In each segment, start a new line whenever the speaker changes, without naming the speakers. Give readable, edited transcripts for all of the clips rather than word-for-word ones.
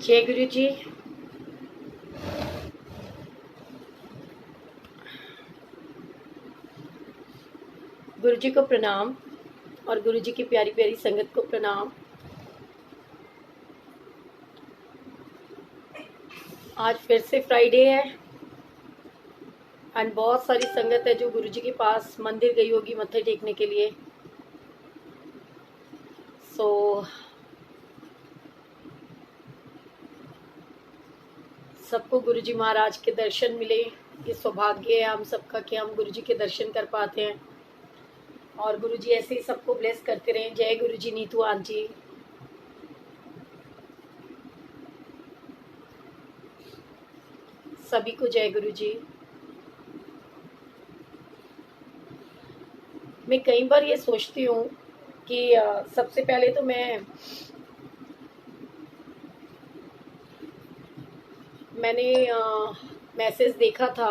जय गुरु जी। गुरु जी को प्रणाम और गुरु जी की प्यारी प्यारी संगत को प्रणाम। आज फिर से फ्राइडे है एंड बहुत सारी संगत है जो गुरु जी के पास मंदिर गई होगी मत्थे टेकने के लिए। सो सबको गुरु जी महाराज के दर्शन मिले। ये सौभाग्य है हम सबका कि हम गुरु जी के दर्शन कर पाते हैं और गुरु जी ऐसे ही सबको ब्लेस करते रहें। जय गुरु जी। नीतू आंटी, सभी को जय गुरु जी। मैं कई बार ये सोचती हूँ कि सबसे पहले तो मैंने मैसेज देखा था।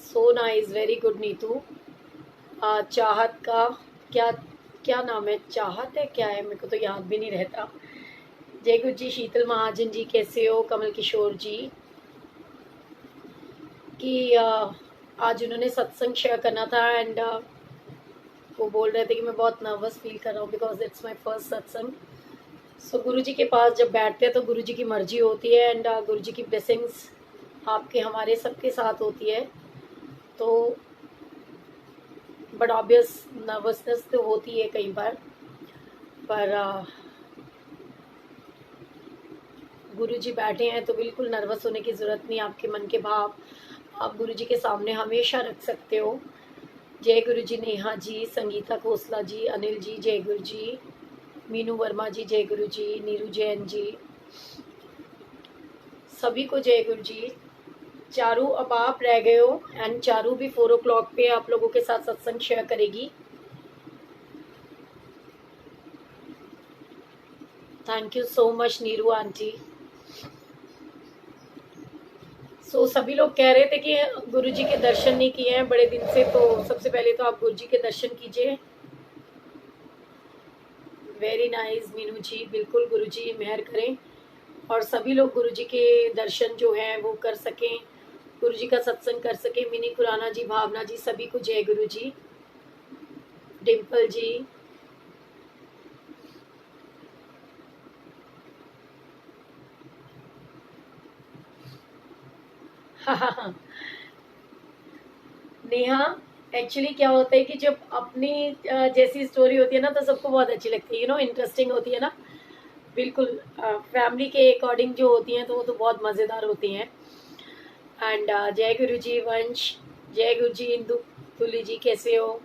So nice, very good Neetu. चाहत का क्या क्या नाम है? चाहत है क्या है, मेरे को तो याद भी नहीं रहता। जय गुरु जी। शीतल महाजन जी कैसे हो? कमल किशोर जी कि आज उन्होंने सत्संग शेयर करना था एंड वो बोल रहे थे कि मैं बहुत नर्वस फील कर रहा हूँ बिकॉज इट्स माय फर्स्ट सत्संग। सो गुरु जी के पास जब बैठते हैं तो गुरु जी की मर्जी होती है एंड गुरु जी की ब्लेसिंग्स आपके हमारे सबके साथ होती है। तो बट ऑब्वियस नर्वसनेस तो होती है कई बार, पर गुरु जी बैठे हैं तो बिल्कुल नर्वस होने की ज़रूरत नहीं। आपके मन के भाव आप गुरु जी के सामने हमेशा रख सकते हो। जय गुरु जी। नेहा जी, संगीता खोसला जी, अनिल जी जय गुरु जी। मीनू वर्मा जी जय गुरु जी। नीरू जैन जी, सभी को जय गुरु जी। चारू अब आप रह गए हो एंड चारू भी 4 o'clock पे आप लोगों के साथ सत्संग शेयर करेगी। Thank you so much Neeru aunty. सभी लोग कह रहे थे कि गुरु जी के दर्शन नहीं किए हैं बड़े दिन से, तो सबसे पहले तो आप गुरु जी के दर्शन कीजिए। वेरी नाइस मीनू जी, बिल्कुल गुरु जी मेहर करें और सभी लोग गुरु जी के दर्शन जो हैं वो कर सकें, गुरु जी का सत्संग कर सकें। मिनी खुराना जी, भावना जी, सभी को जय गुरु जी। डिम्पल जी, नेहा, एक्चुअली क्या होता है कि जब अपनी जैसी स्टोरी होती है ना तो सबको बहुत अच्छी लगती है, इंटरेस्टिंग होती है ना। बिल्कुल फैमिली के अकॉर्डिंग जो होती हैं तो वो तो बहुत मज़ेदार होती हैं। एंड जय गुरु जी वंश, जय गुरु जी। इंदु तुली जी कैसे हो?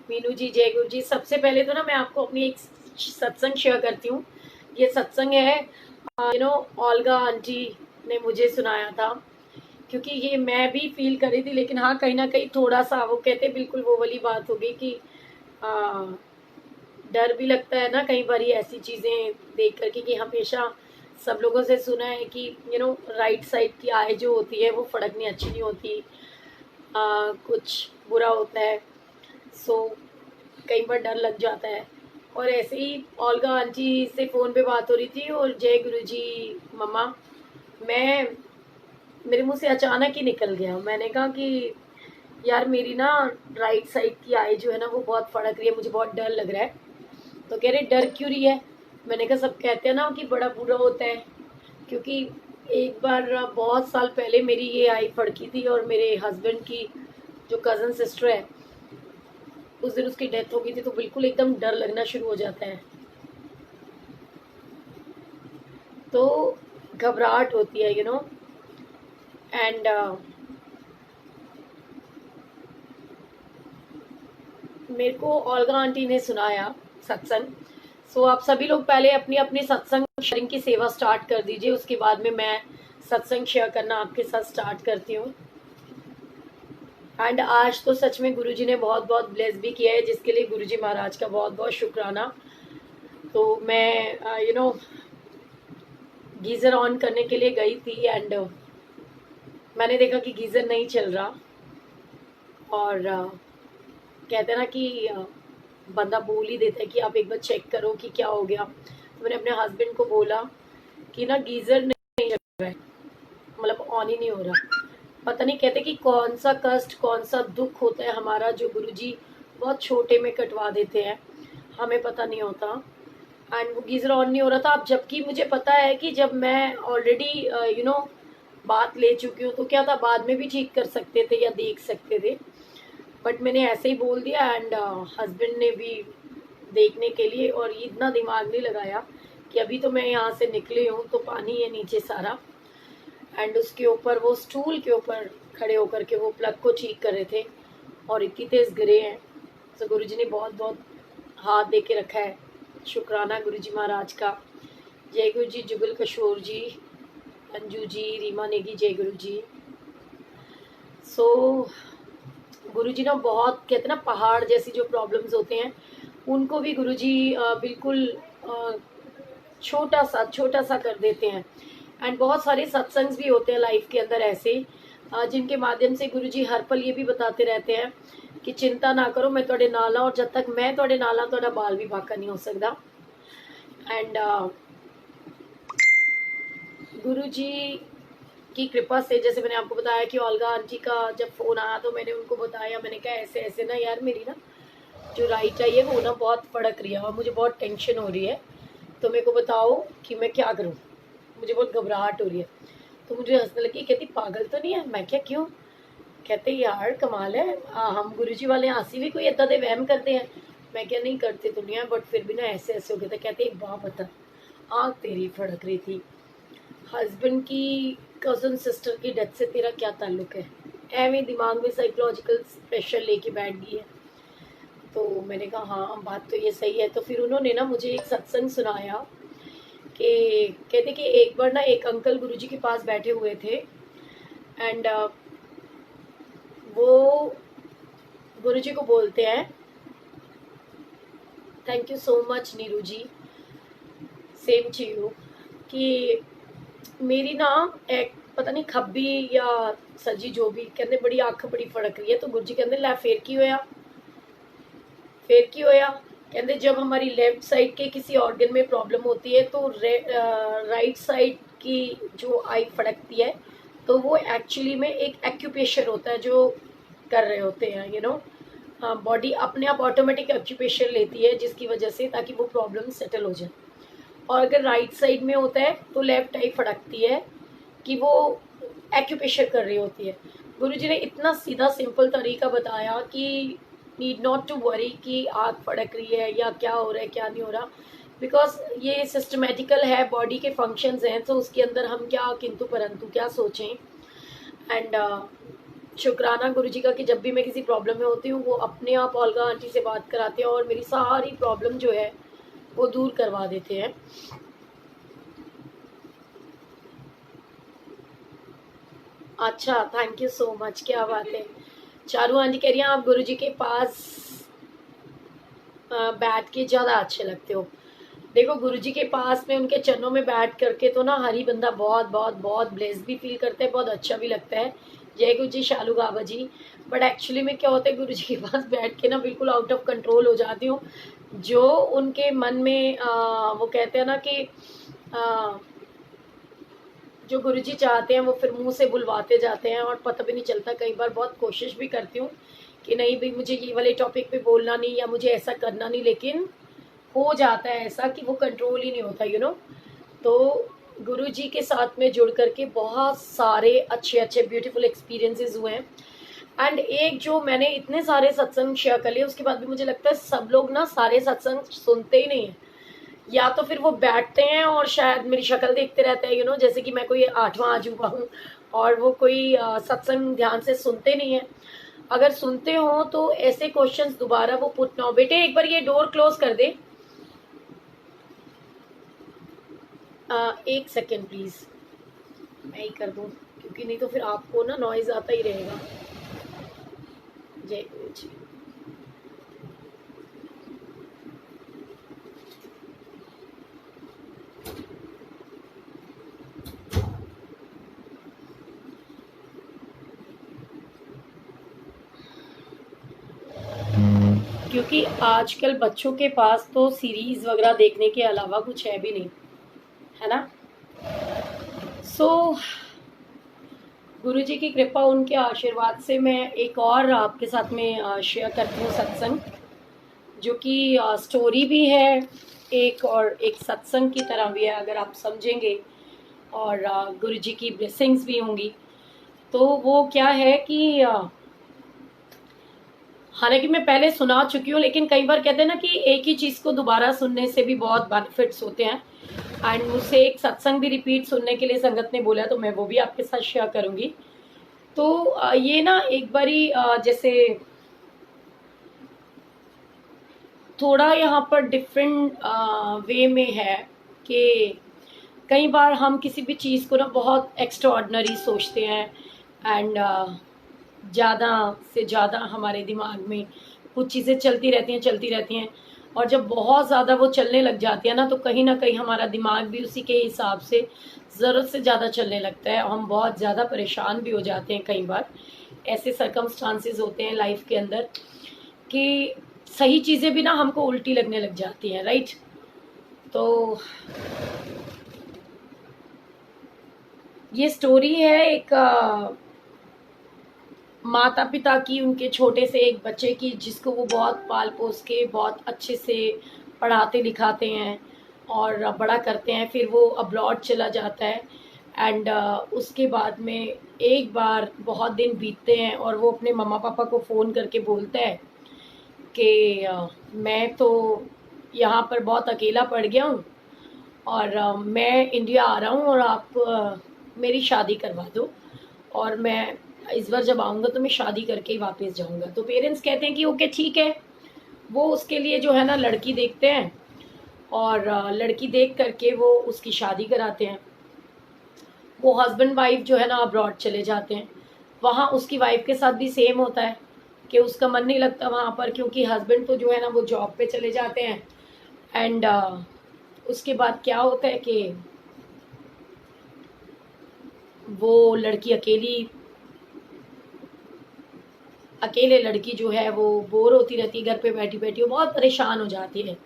मीनू जी जय गुरु जी। सबसे पहले तो ना मैं आपको अपनी एक सत्संग शेयर करती हूँ। ये सत्संग है ओल्गा आंटी ने मुझे सुनाया था, क्योंकि ये मैं भी फील कर रही थी, लेकिन हाँ कहीं ना कहीं थोड़ा सा वो कहते बिल्कुल वो वाली बात हो गई कि आ, डर भी लगता है ना कई बार ऐसी चीज़ें देख करके कि हमेशा सब लोगों से सुना है कि राइट साइड की आय जो होती है वो फड़कनी अच्छी नहीं होती, कुछ बुरा होता है। सो कई बार डर लग जाता है। और ऐसे ही ओल्गा आंटी से फ़ोन पे बात हो रही थी और जय गुरु जी मम्मा, मैं मेरे मुंह से अचानक ही निकल गया। मैंने कहा कि यार मेरी ना राइट साइड की आई जो है ना वो बहुत फड़क रही है, मुझे बहुत डर लग रहा है। तो कह रहे डर क्यों रही है? मैंने कहा सब कहते हैं ना कि बड़ा बुरा होता है, क्योंकि एक बार बहुत साल पहले मेरी ये आई फड़की थी और मेरे हस्बैंड की जो कज़न सिस्टर है उस दिन उसकी डेथ हो गई थी, तो बिल्कुल एकदम डर लगना शुरू हो जाता है, तो घबराहट होती है एंड मेरे को ओल्गा आंटी ने सुनाया सत्संग। सो आप सभी लोग पहले अपनी अपनी सत्संग शेयरिंग की सेवा स्टार्ट कर दीजिए, उसके बाद में मैं सत्संग शेयर करना आपके साथ स्टार्ट करती हूँ। एंड आज तो सच में गुरुजी ने बहुत बहुत ब्लेस भी किया है, जिसके लिए गुरुजी महाराज का बहुत बहुत शुक्राना। तो मैं गीज़र ऑन करने के लिए गई थी एंड मैंने देखा कि गीज़र नहीं चल रहा और कहते हैं ना कि बंदा बोल ही देता है कि आप एक बार चेक करो कि क्या हो गया। तो मैंने अपने हस्बैंड को बोला कि ना गीज़र नहीं चल रहा है, मतलब ऑन ही नहीं हो रहा। पता नहीं कहते कि कौन सा कष्ट, कौन सा दुख होता है हमारा, जो गुरुजी बहुत छोटे में कटवा देते हैं, हमें पता नहीं होता। एंड वो गीज़र ऑन नहीं हो रहा था। अब जबकि मुझे पता है कि जब मैं ऑलरेडी बात ले चुकी हूँ तो क्या था, बाद में भी ठीक कर सकते थे या देख सकते थे, बट मैंने ऐसे ही बोल दिया। एंड हस्बैंड ने भी देखने के लिए, और ये इतना दिमाग नहीं लगाया कि अभी तो मैं यहाँ से निकली हूँ तो पानी है नीचे सारा। एंड उसके ऊपर वो स्टूल के ऊपर खड़े होकर के वो प्लग को ठीक कर रहे थे, और इतनी तेज़ गिरे हैं। तो गुरुजी ने बहुत बहुत हाथ दे के रखा है। शुक्राना गुरुजी महाराज का। जय गुरु जी, जुगल किशोर जी, अंजू जी, रीमा नेगी, जय गुरु जी। सो गुरुजी ना बहुत कहते ना, पहाड़ जैसी जो प्रॉब्लम्स होते हैं उनको भी गुरुजी बिल्कुल छोटा सा कर देते हैं। एंड बहुत सारे सत्संग्स भी होते हैं लाइफ के अंदर ऐसे, जिनके माध्यम से गुरुजी हर पल ये भी बताते रहते हैं कि चिंता ना करो, मैं थोड़े नाल हाँ, और जब तक मैं थोड़े नाल हाँ थोड़ा बाल भी बाका नहीं हो सकता। एंड गुरुजी की कृपा से, जैसे मैंने आपको बताया कि ओल्गा आंटी का जब फ़ोन आया तो मैंने उनको बताया, मैंने कहा ऐसे ऐसे ना यार, मेरी ना जो राइट आई है वो ना बहुत फड़क रही है और मुझे बहुत टेंशन हो रही है, तो मेरे को बताओ कि मैं क्या करूँ, मुझे बहुत घबराहट हो रही है। तो मुझे हंसने लगी, कहती पागल तो नहीं है। मैं क्या, क्यों? कहते यार कमाल है, हम गुरुजी वाले हंसी भी कोई इतना दे वहम करते हैं। मैं क्या, नहीं करते तो नहीं है, बट फिर भी ना ऐसे ऐसे हो गया था। कहते एक बात बता, आँख तेरी फड़क रही थी, हस्बैंड की कज़न सिस्टर की डेथ से तेरा क्या ताल्लुक है? एवं दिमाग में साइकोलॉजिकल प्रेशर लेके बैठ गई है। तो मैंने कहा हाँ बात तो ये सही है। तो फिर उन्होंने ना मुझे एक सत्संग सुनाया कि कहते कि एक बार ना एक अंकल गुरुजी के पास बैठे हुए थे। एंड वो गुरुजी को बोलते हैं, thank you so much Neeru ji, same to you, कि मेरी ना एक पता नहीं खब्बी या सजी जो भी कहते बड़ी अख बड़ी फड़क रही है। तो गुरुजी कहते लै फिर की होया, फिर की होया? कहते जब हमारी लेफ्ट साइड के किसी ऑर्गन में प्रॉब्लम होती है तो राइट साइड की जो आई फड़कती है, तो वो एक्चुअली में एक एक्यूप्रेशर होता है जो कर रहे होते हैं, बॉडी अपने आप ऑटोमेटिक एक्यूप्रेशर लेती है, जिसकी वजह से ताकि वो प्रॉब्लम सेटल हो जाए। और अगर राइट साइड में होता है तो लेफ्ट आई फड़कती है कि वो एक्यूप्रेशर कर रही होती है। गुरुजी ने इतना सीधा सिंपल तरीका बताया कि नीड नॉट टू वरी कि आग फड़क रही है या क्या हो रहा है क्या नहीं हो रहा, बिकॉज ये सिस्टमेटिकल है, बॉडी के फंक्शंस हैं, तो उसके अंदर हम क्या किंतु परंतु क्या सोचें। एंड शुक्राना गुरुजी का कि जब भी मैं किसी प्रॉब्लम में होती हूँ वो अपने आप ओल्गा आंटी से बात कराते हैं और मेरी सारी प्रॉब्लम जो है वो दूर करवा देते हैं। अच्छा, थैंक यू सो मच, क्या बात है। चारू आंटी कह रही हैं आप गुरुजी के पास बैठ के ज़्यादा अच्छे लगते हो। देखो गुरुजी के पास में उनके चरणों में बैठ करके तो ना हर ही बंदा बहुत बहुत बहुत ब्लेस्ड भी फील करता है, बहुत अच्छा भी लगता है। जय गुरु जी, शालू बाबा जी। बट एक्चुअली में क्या होता है, गुरुजी के पास बैठ के ना बिल्कुल आउट ऑफ कंट्रोल हो जाती हूँ। जो उनके मन में वो कहते हैं ना कि जो गुरुजी चाहते हैं वो फिर मुंह से बुलवाते जाते हैं और पता भी नहीं चलता। कई बार बहुत कोशिश भी करती हूँ कि नहीं भाई मुझे ये वाले टॉपिक पे बोलना नहीं या मुझे ऐसा करना नहीं, लेकिन हो जाता है ऐसा कि वो कंट्रोल ही नहीं होता। तो गुरुजी के साथ में जुड़ करके बहुत सारे अच्छे अच्छे ब्यूटीफुल एक्सपीरियंसेस हुए हैं। एंड एक जो मैंने इतने सारे सत्संग शेयर कर लिए, उसके बाद भी मुझे लगता है सब लोग ना सारे सत्संग सुनते ही नहीं है, या तो फिर वो बैठते हैं और शायद मेरी शक्ल देखते रहते हैं, जैसे कि मैं कोई 8वां अजूबा हूँ, और वो कोई सत्संग ध्यान से सुनते नहीं है। अगर सुनते हो तो ऐसे क्वेश्चंस दोबारा वो पुट ना हो। बेटे एक बार ये डोर क्लोज कर दे, एक सेकेंड प्लीज, मैं ही कर दूं, क्योंकि नहीं तो फिर आपको ना नॉइज आता ही रहेगा। जय गुरु जी। क्योंकि आजकल बच्चों के पास तो सीरीज वगैरह देखने के अलावा कुछ है भी नहीं, है ना। सो गुरु जी की कृपा, उनके आशीर्वाद से मैं एक और आपके साथ में शेयर करती हूँ सत्संग, जो कि स्टोरी भी है एक, और एक सत्संग की तरह भी है अगर आप समझेंगे, और गुरु जी की ब्लेसिंग्स भी होंगी। तो वो क्या है कि हालांकि मैं पहले सुना चुकी हूँ, लेकिन कई बार कहते हैं ना कि एक ही चीज़ को दोबारा सुनने से भी बहुत बेनिफिट्स होते हैं। एंड मुझसे एक सत्संग भी रिपीट सुनने के लिए संगत ने बोला, तो मैं वो भी आपके साथ शेयर करूँगी। तो ये ना एक बारी जैसे थोड़ा यहाँ पर डिफरेंट वे में है कि कई बार हम किसी भी चीज़ को ना बहुत एक्स्ट्रा ऑर्डिनरी सोचते हैं, एंड ज़्यादा से ज़्यादा हमारे दिमाग में कुछ चीज़ें चलती रहती हैं, और जब बहुत ज़्यादा वो चलने लग जाती है ना कहीं हमारा दिमाग भी उसी के हिसाब से ज़रूरत से ज़्यादा चलने लगता है, और हम बहुत ज़्यादा परेशान भी हो जाते हैं। कई बार ऐसे सर्कमस्टांसेस होते हैं लाइफ के अंदर कि सही चीज़ें भी ना हमको उल्टी लगने लग जाती हैं, राइट। तो ये स्टोरी है एक माता पिता की, उनके छोटे से एक बच्चे की, जिसको वो बहुत पाल पोस के बहुत अच्छे से पढ़ाते लिखाते हैं और बड़ा करते हैं। फिर वो अब्रॉड चला जाता है, एंड उसके बाद में एक बार बहुत दिन बीतते हैं और वो अपने मम्मा पापा को फ़ोन करके बोलता है कि मैं तो यहाँ पर बहुत अकेला पड़ गया हूँ, और मैं इंडिया आ रहा हूँ, और आप मेरी शादी करवा दो, और मैं इस बार जब आऊँगा तो मैं शादी करके ही वापस जाऊँगा। तो पेरेंट्स कहते हैं कि ओके ठीक है। वो उसके लिए जो है ना लड़की देखते हैं, और लड़की देख करके वो उसकी शादी कराते हैं। वो हस्बैंड वाइफ जो है ना अब्रॉड चले जाते हैं। वहाँ उसकी वाइफ के साथ भी सेम होता है कि उसका मन नहीं लगता वहाँ पर, क्योंकि हस्बैंड तो जो है ना वो जॉब पे चले जाते हैं। एंड उसके बाद क्या होता है कि वो लड़की अकेले लड़की जो है वो बोर होती रहती है घर पे बैठी बैठी, वो बहुत परेशान हो जाती है।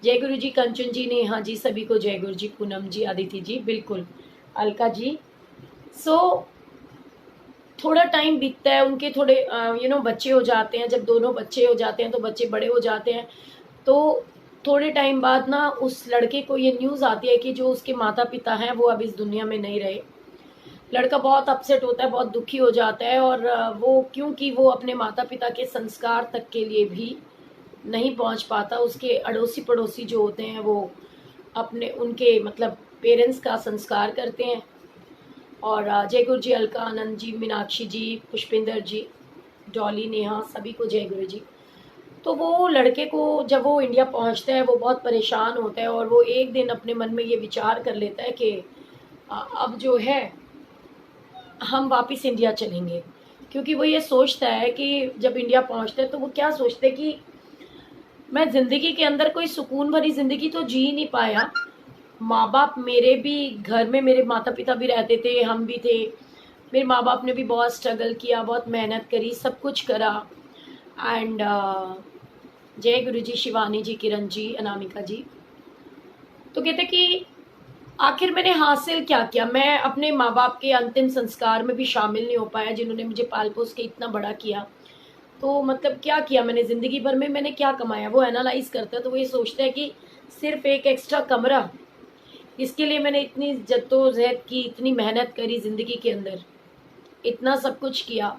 जय गुरु जी, कंचन जी, नेहा जी, सभी को जय गुरु जी, पूनम जी, आदिति जी, बिल्कुल, अलका जी। सो थोड़ा टाइम बीतता है, उनके थोड़े बच्चे हो जाते हैं। जब दोनों बच्चे हो जाते हैं तो बच्चे बड़े हो जाते हैं, तो थोड़े टाइम बाद ना उस लड़के को ये न्यूज़ आती है कि जो उसके माता पिता हैं वो अब इस दुनिया में नहीं रहे। लड़का बहुत अपसेट होता है, बहुत दुखी हो जाता है, और वो क्योंकि वो अपने माता पिता के संस्कार तक के लिए भी नहीं पहुंच पाता। उसके अड़ोसी पड़ोसी जो होते हैं वो अपने उनके मतलब पेरेंट्स का संस्कार करते हैं। और जय गुरु जी, अलका, आनंद जी, मीनाक्षी जी, पुष्पिंदर जी, डॉली, नेहा, सभी को जय गुरु जी। तो वो लड़के को जब वो इंडिया पहुंचता है वो बहुत परेशान होता है, और वो एक दिन अपने मन में ये विचार कर लेता है कि अब जो है हम वापस इंडिया चलेंगे। क्योंकि वो ये सोचता है कि जब इंडिया पहुंचते हैं तो वो क्या सोचते हैं कि मैं ज़िंदगी के अंदर कोई सुकून भरी ज़िंदगी तो जी नहीं पाया। माँ बाप मेरे भी घर में, मेरे माता पिता भी रहते थे, हम भी थे। मेरे माँ बाप ने भी बहुत स्ट्रगल किया, बहुत मेहनत करी, सब कुछ करा। एंड जय गुरु जी, शिवानी जी, किरण जी, अनामिका जी। तो कहते कि आखिर मैंने हासिल क्या किया। मैं अपने माँ बाप के अंतिम संस्कार में भी शामिल नहीं हो पाया, जिन्होंने मुझे पाल पोस के इतना बड़ा किया। तो मतलब क्या किया मैंने ज़िंदगी भर में, मैंने क्या कमाया। वो एनालाइज करता है तो वो ये सोचता है कि सिर्फ एक एक्स्ट्रा कमरा, इसके लिए मैंने इतनी जद्दोजहद की, इतनी मेहनत करी ज़िंदगी के अंदर, इतना सब कुछ किया,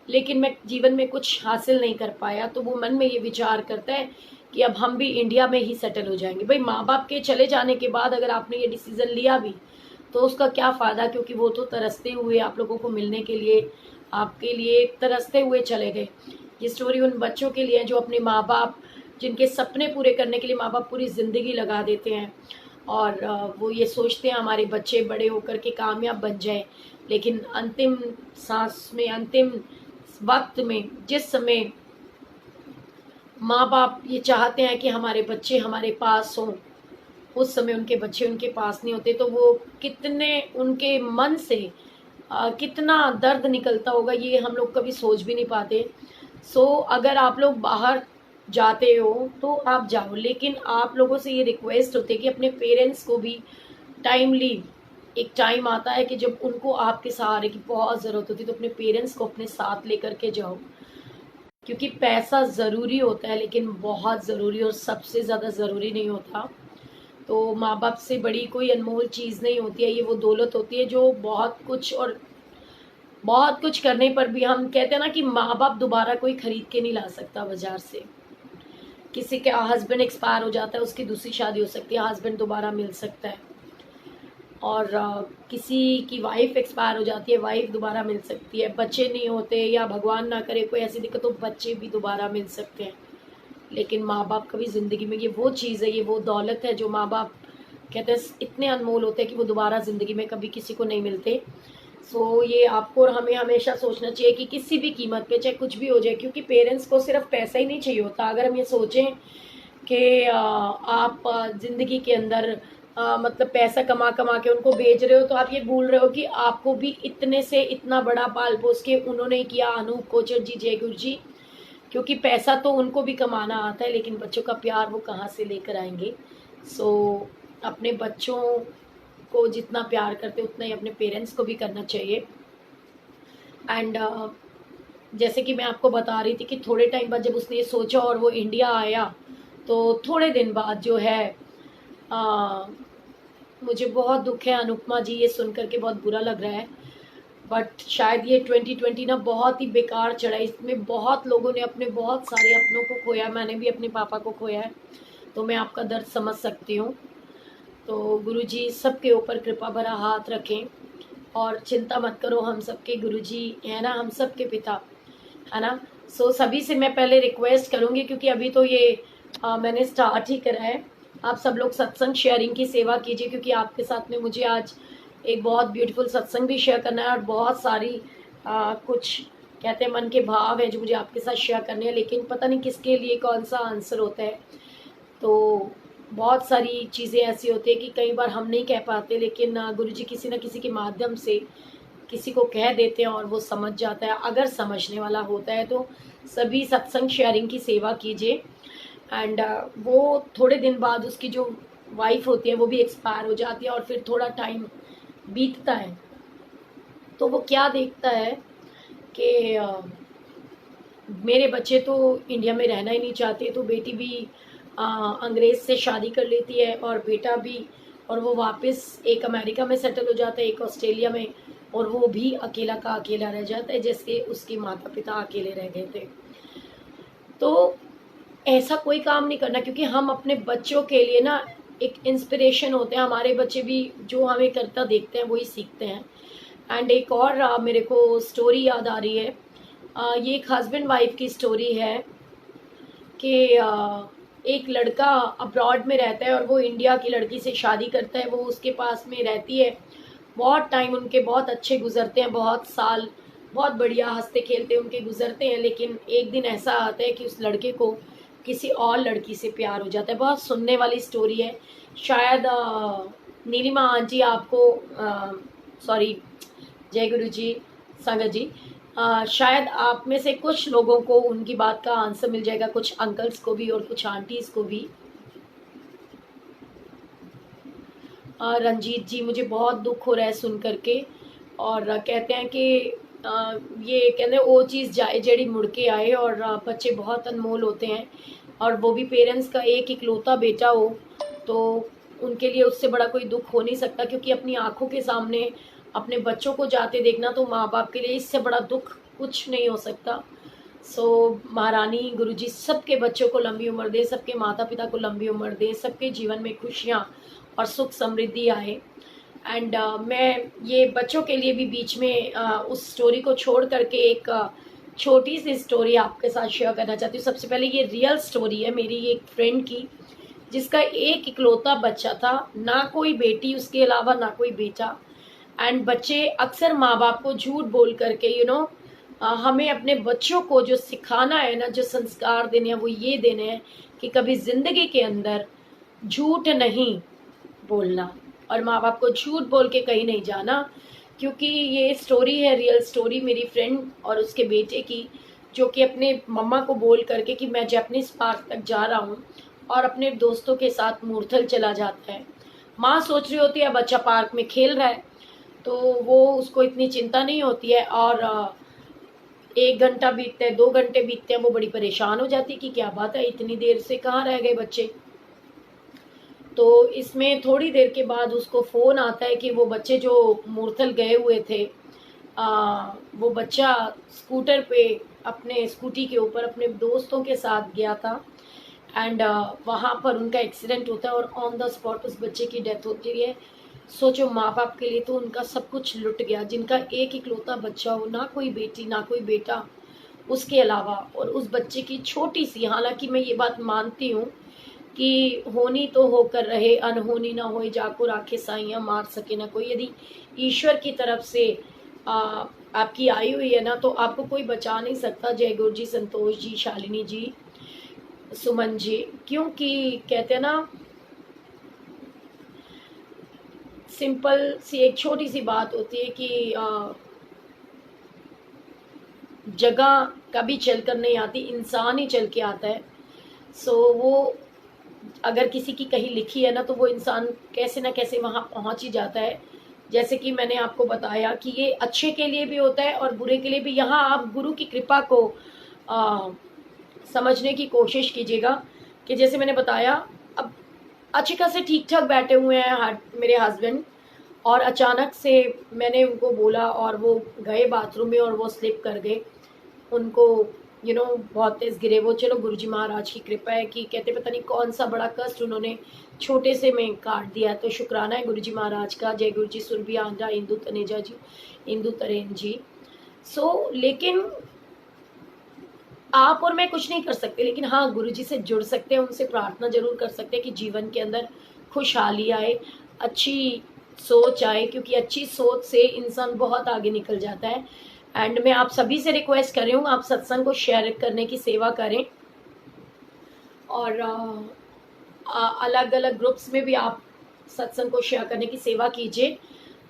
लेकिन मैं जीवन में कुछ हासिल नहीं कर पाया। तो वो मन में ये विचार करता है कि अब हम भी इंडिया में ही सेटल हो जाएंगे। भाई माँ बाप के चले जाने के बाद अगर आपने ये डिसीज़न लिया भी तो उसका क्या फ़ायदा, क्योंकि वो तो तरसते हुए आप लोगों को मिलने के लिए, आपके लिए तरसते हुए चले गए। ये स्टोरी उन बच्चों के लिए है जो अपने माँ बाप, जिनके सपने पूरे करने के लिए माँ बाप पूरी ज़िंदगी लगा देते हैं, और वो ये सोचते हैं हमारे बच्चे बड़े होकर के कामयाब बन जाए। लेकिन अंतिम सांस में, अंतिम वक्त में, जिस समय माँ बाप ये चाहते हैं कि हमारे बच्चे हमारे पास हों, उस समय उनके बच्चे उनके पास नहीं होते। तो वो कितने उनके मन से कितना दर्द निकलता होगा, ये हम लोग कभी सोच भी नहीं पाते। सो अगर आप लोग बाहर जाते हो तो आप जाओ, लेकिन आप लोगों से ये रिक्वेस्ट होती है कि अपने पेरेंट्स को भी टाइमली, एक टाइम आता है कि जब उनको आपके सहारे की बहुत ज़रूरत होती है, तो अपने पेरेंट्स को अपने साथ लेकर के जाओ। क्योंकि पैसा ज़रूरी होता है लेकिन बहुत ज़रूरी और सबसे ज़्यादा ज़रूरी नहीं होता। तो माँ बाप से बड़ी कोई अनमोल चीज़ नहीं होती है, ये वो दौलत होती है जो बहुत कुछ, और बहुत कुछ करने पर भी, हम कहते हैं ना कि माँ बाप दोबारा कोई खरीद के नहीं ला सकता बाजार से। किसी का हस्बैंड एक्सपायर हो जाता है, उसकी दूसरी शादी हो सकती है, हस्बैंड दोबारा मिल सकता है। और किसी की वाइफ एक्सपायर हो जाती है, वाइफ दोबारा मिल सकती है। बच्चे नहीं होते या भगवान ना करे कोई ऐसी दिक्कत, तो बच्चे भी दोबारा मिल सकते हैं। लेकिन माँ बाप कभी ज़िंदगी में, ये वो चीज़ है, ये वो दौलत है जो माँ बाप कहते हैं इतने अनमोल होते हैं कि वो दोबारा ज़िंदगी में कभी किसी को नहीं मिलते। सो ये आपको और हमें हमेशा सोचना चाहिए कि किसी भी कीमत पे चाहे कुछ भी हो जाए, क्योंकि पेरेंट्स को सिर्फ पैसा ही नहीं चाहिए होता। अगर हम ये सोचें कि आप ज़िंदगी के अंदर मतलब पैसा कमा कमा के उनको भेज रहे हो, तो आप ये भूल रहे हो कि आपको भी इतने से इतना बड़ा पाल पोस के उन्होंने किया, अनूप कोचर जी, जय गुरु जी। क्योंकि पैसा तो उनको भी कमाना आता है, लेकिन बच्चों का प्यार वो कहाँ से लेकर आएंगे। सो अपने बच्चों को जितना प्यार करते उतना ही अपने पेरेंट्स को भी करना चाहिए। एंड जैसे कि मैं आपको बता रही थी कि थोड़े टाइम बाद जब उसने ये सोचा और वो इंडिया आया, तो थोड़े दिन बाद जो है अ, मुझे बहुत दुख है अनुपमा जी, ये सुन कर के बहुत बुरा लग रहा है। बट शायद ये 2020 ना बहुत ही बेकार चढ़ा है, इसमें बहुत लोगों ने अपने बहुत सारे अपनों को खोया, मैंने भी अपने पापा को खोया है। तो मैं आपका दर्द समझ सकती हूँ। तो गुरुजी सबके ऊपर कृपा भरा हाथ रखें और चिंता मत करो, हम सबके गुरुजी है ना, हम सबके पिता है ना। सो सभी से मैं पहले रिक्वेस्ट करूँगी, क्योंकि अभी तो ये मैंने स्टार्ट ही करा है। आप सब लोग सत्संग शेयरिंग की सेवा कीजिए, क्योंकि आपके साथ में मुझे आज एक बहुत ब्यूटीफुल सत्संग भी शेयर करना है, और बहुत सारी कुछ कहते हैं मन के भाव है जो मुझे आपके साथ शेयर करने हैं, लेकिन पता नहीं किसके लिए कौन सा आंसर होता है। तो बहुत सारी चीज़ें ऐसी होती है कि कई बार हम नहीं कह पाते, लेकिन गुरुजी किसी न किसी के माध्यम से किसी को कह देते हैं और वो समझ जाता है। अगर समझने वाला होता है तो सभी सत्संग शेयरिंग की सेवा कीजिए। एंड वो थोड़े दिन बाद उसकी जो वाइफ होती है वो भी एक्सपायर हो जाती है, और फिर थोड़ा टाइम बीतता है तो वो क्या देखता है कि मेरे बच्चे तो इंडिया में रहना ही नहीं चाहते, तो बेटी भी अंग्रेज़ से शादी कर लेती है और बेटा भी, और वो वापस एक अमेरिका में सेटल हो जाता है, एक ऑस्ट्रेलिया में, और वो भी अकेला का अकेला रह जाता है जैसे उसके माता पिता अकेले रह गए थे। तो ऐसा कोई काम नहीं करना, क्योंकि हम अपने बच्चों के लिए ना एक इंस्पिरेशन होते हैं। हमारे बच्चे भी जो हमें करता देखते हैं वही सीखते हैं। एंड एक और मेरे को स्टोरी याद आ रही है। ये एक हस्बैंड वाइफ की स्टोरी है कि एक लड़का अब्रॉड में रहता है और वो इंडिया की लड़की से शादी करता है, वो उसके पास में रहती है। बहुत टाइम उनके बहुत अच्छे गुजरते हैं, बहुत साल बहुत बढ़िया हंसते खेलते उनके गुजरते हैं, लेकिन एक दिन ऐसा आता है कि उस लड़के को किसी और लड़की से प्यार हो जाता है। बहुत सुनने वाली स्टोरी है। शायद नीलिमा आंटी आपको, सॉरी, जय गुरु जी, संगत जी, शायद आप में से कुछ लोगों को उनकी बात का आंसर मिल जाएगा, कुछ अंकल्स को भी और कुछ आंटीज को भी। रंजीत जी, मुझे बहुत दुख हो रहा है सुन करके, और कहते हैं कि ये कहते हैं वो चीज़ जाए जड़ी मुड़ के आए, और बच्चे बहुत अनमोल होते हैं, और वो भी पेरेंट्स का एक इकलौता बेटा हो तो उनके लिए उससे बड़ा कोई दुख हो नहीं सकता, क्योंकि अपनी आंखों के सामने अपने बच्चों को जाते देखना तो माँ बाप के लिए इससे बड़ा दुख कुछ नहीं हो सकता। सो महारानी गुरुजी सबके बच्चों को लंबी उम्र दे, सबके माता पिता को लंबी उम्र दे, सबके जीवन में खुशियाँ और सुख समृद्धि आए। एंड मैं ये बच्चों के लिए भी बीच में उस स्टोरी को छोड़ करके एक छोटी सी स्टोरी आपके साथ शेयर करना चाहती हूँ। सबसे पहले ये रियल स्टोरी है मेरी एक फ्रेंड की, जिसका एक इकलौता बच्चा था, ना कोई बेटी उसके अलावा ना कोई बेटा। एंड बच्चे अक्सर माँ बाप को झूठ बोल करके हमें अपने बच्चों को जो सिखाना है ना, जो संस्कार देने हैं वो ये देने हैं कि कभी जिंदगी के अंदर झूठ नहीं बोलना, और माँ बाप को झूठ बोल के कहीं नहीं जाना। क्योंकि ये स्टोरी है रियल स्टोरी मेरी फ्रेंड और उसके बेटे की, जो कि अपने मम्मा को बोल करके कि मैं जापानीज पार्क तक जा रहा हूँ, और अपने दोस्तों के साथ मूर्थल चला जाता है। माँ सोच रही होती है बच्चा पार्क में खेल रहा है, तो वो उसको इतनी चिंता नहीं होती है। और 1 घंटा बीतता है, 2 घंटे बीतते हैं, वो बड़ी परेशान हो जाती है कि क्या बात है, इतनी देर से कहाँ रह गए बच्चे। तो इसमें थोड़ी देर के बाद उसको फ़ोन आता है कि वो बच्चे जो मूर्थल गए हुए थे, वो बच्चा स्कूटर पे अपने स्कूटी के ऊपर अपने दोस्तों के साथ गया था, एंड वहाँ पर उनका एक्सीडेंट होता है और ऑन द स्पॉट उस बच्चे की डेथ होती है। सोचो, माँ बाप के लिए तो उनका सब कुछ लुट गया, जिनका एक इकलौता बच्चा हो, ना कोई बेटी ना कोई बेटा उसके अलावा, और उस बच्चे की छोटी सी, हालांकि मैं ये बात मानती हूँ कि होनी तो होकर रहे, अनहोनी ना होए, जाको राखे साइयाँ मार सके ना कोई। यदि ईश्वर की तरफ से आपकी आई हुई है ना, तो आपको कोई बचा नहीं सकता। जय गुरु जी, संतोष जी, शालिनी जी, सुमन जी। क्योंकि कहते हैं ना, सिंपल सी एक छोटी सी बात होती है कि जगह कभी चल कर नहीं आती, इंसान ही चल के आता है। सो वो अगर किसी की कहीं लिखी है ना, तो वो इंसान कैसे ना कैसे वहाँ पहुँच ही जाता है। जैसे कि मैंने आपको बताया कि ये अच्छे के लिए भी होता है और बुरे के लिए भी। यहाँ आप गुरु की कृपा को आ, समझने की कोशिश कीजिएगा कि जैसे मैंने बताया, अब अच्छे खासे ठीक ठाक बैठे हुए हैं मेरे हस्बैंड, और अचानक से मैंने उनको बोला और वो गए बाथरूम में और वो स्लिप कर गए। उनको बहुत तेज गिरे वो। चलो गुरुजी महाराज की कृपा है कि कहते पता नहीं कौन सा बड़ा कष्ट उन्होंने छोटे से में काट दिया, तो शुक्राना है गुरुजी महाराज का। जय गुरुजी सुरभि आंजा, इंदु तनेजा जी, इंदु तरेन जी। लेकिन आप और मैं कुछ नहीं कर सकते, लेकिन हाँ गुरुजी से जुड़ सकते हैं, उनसे प्रार्थना जरूर कर सकते हैं कि जीवन के अंदर खुशहाली आए, अच्छी सोच आए, क्योंकि अच्छी सोच से इंसान बहुत आगे निकल जाता है। एंड मैं आप सभी से रिक्वेस्ट कर रही हूँ, आप सत्संग को शेयर करने की सेवा करें, और अलग अलग ग्रुप्स में भी आप सत्संग को शेयर करने की सेवा कीजिए।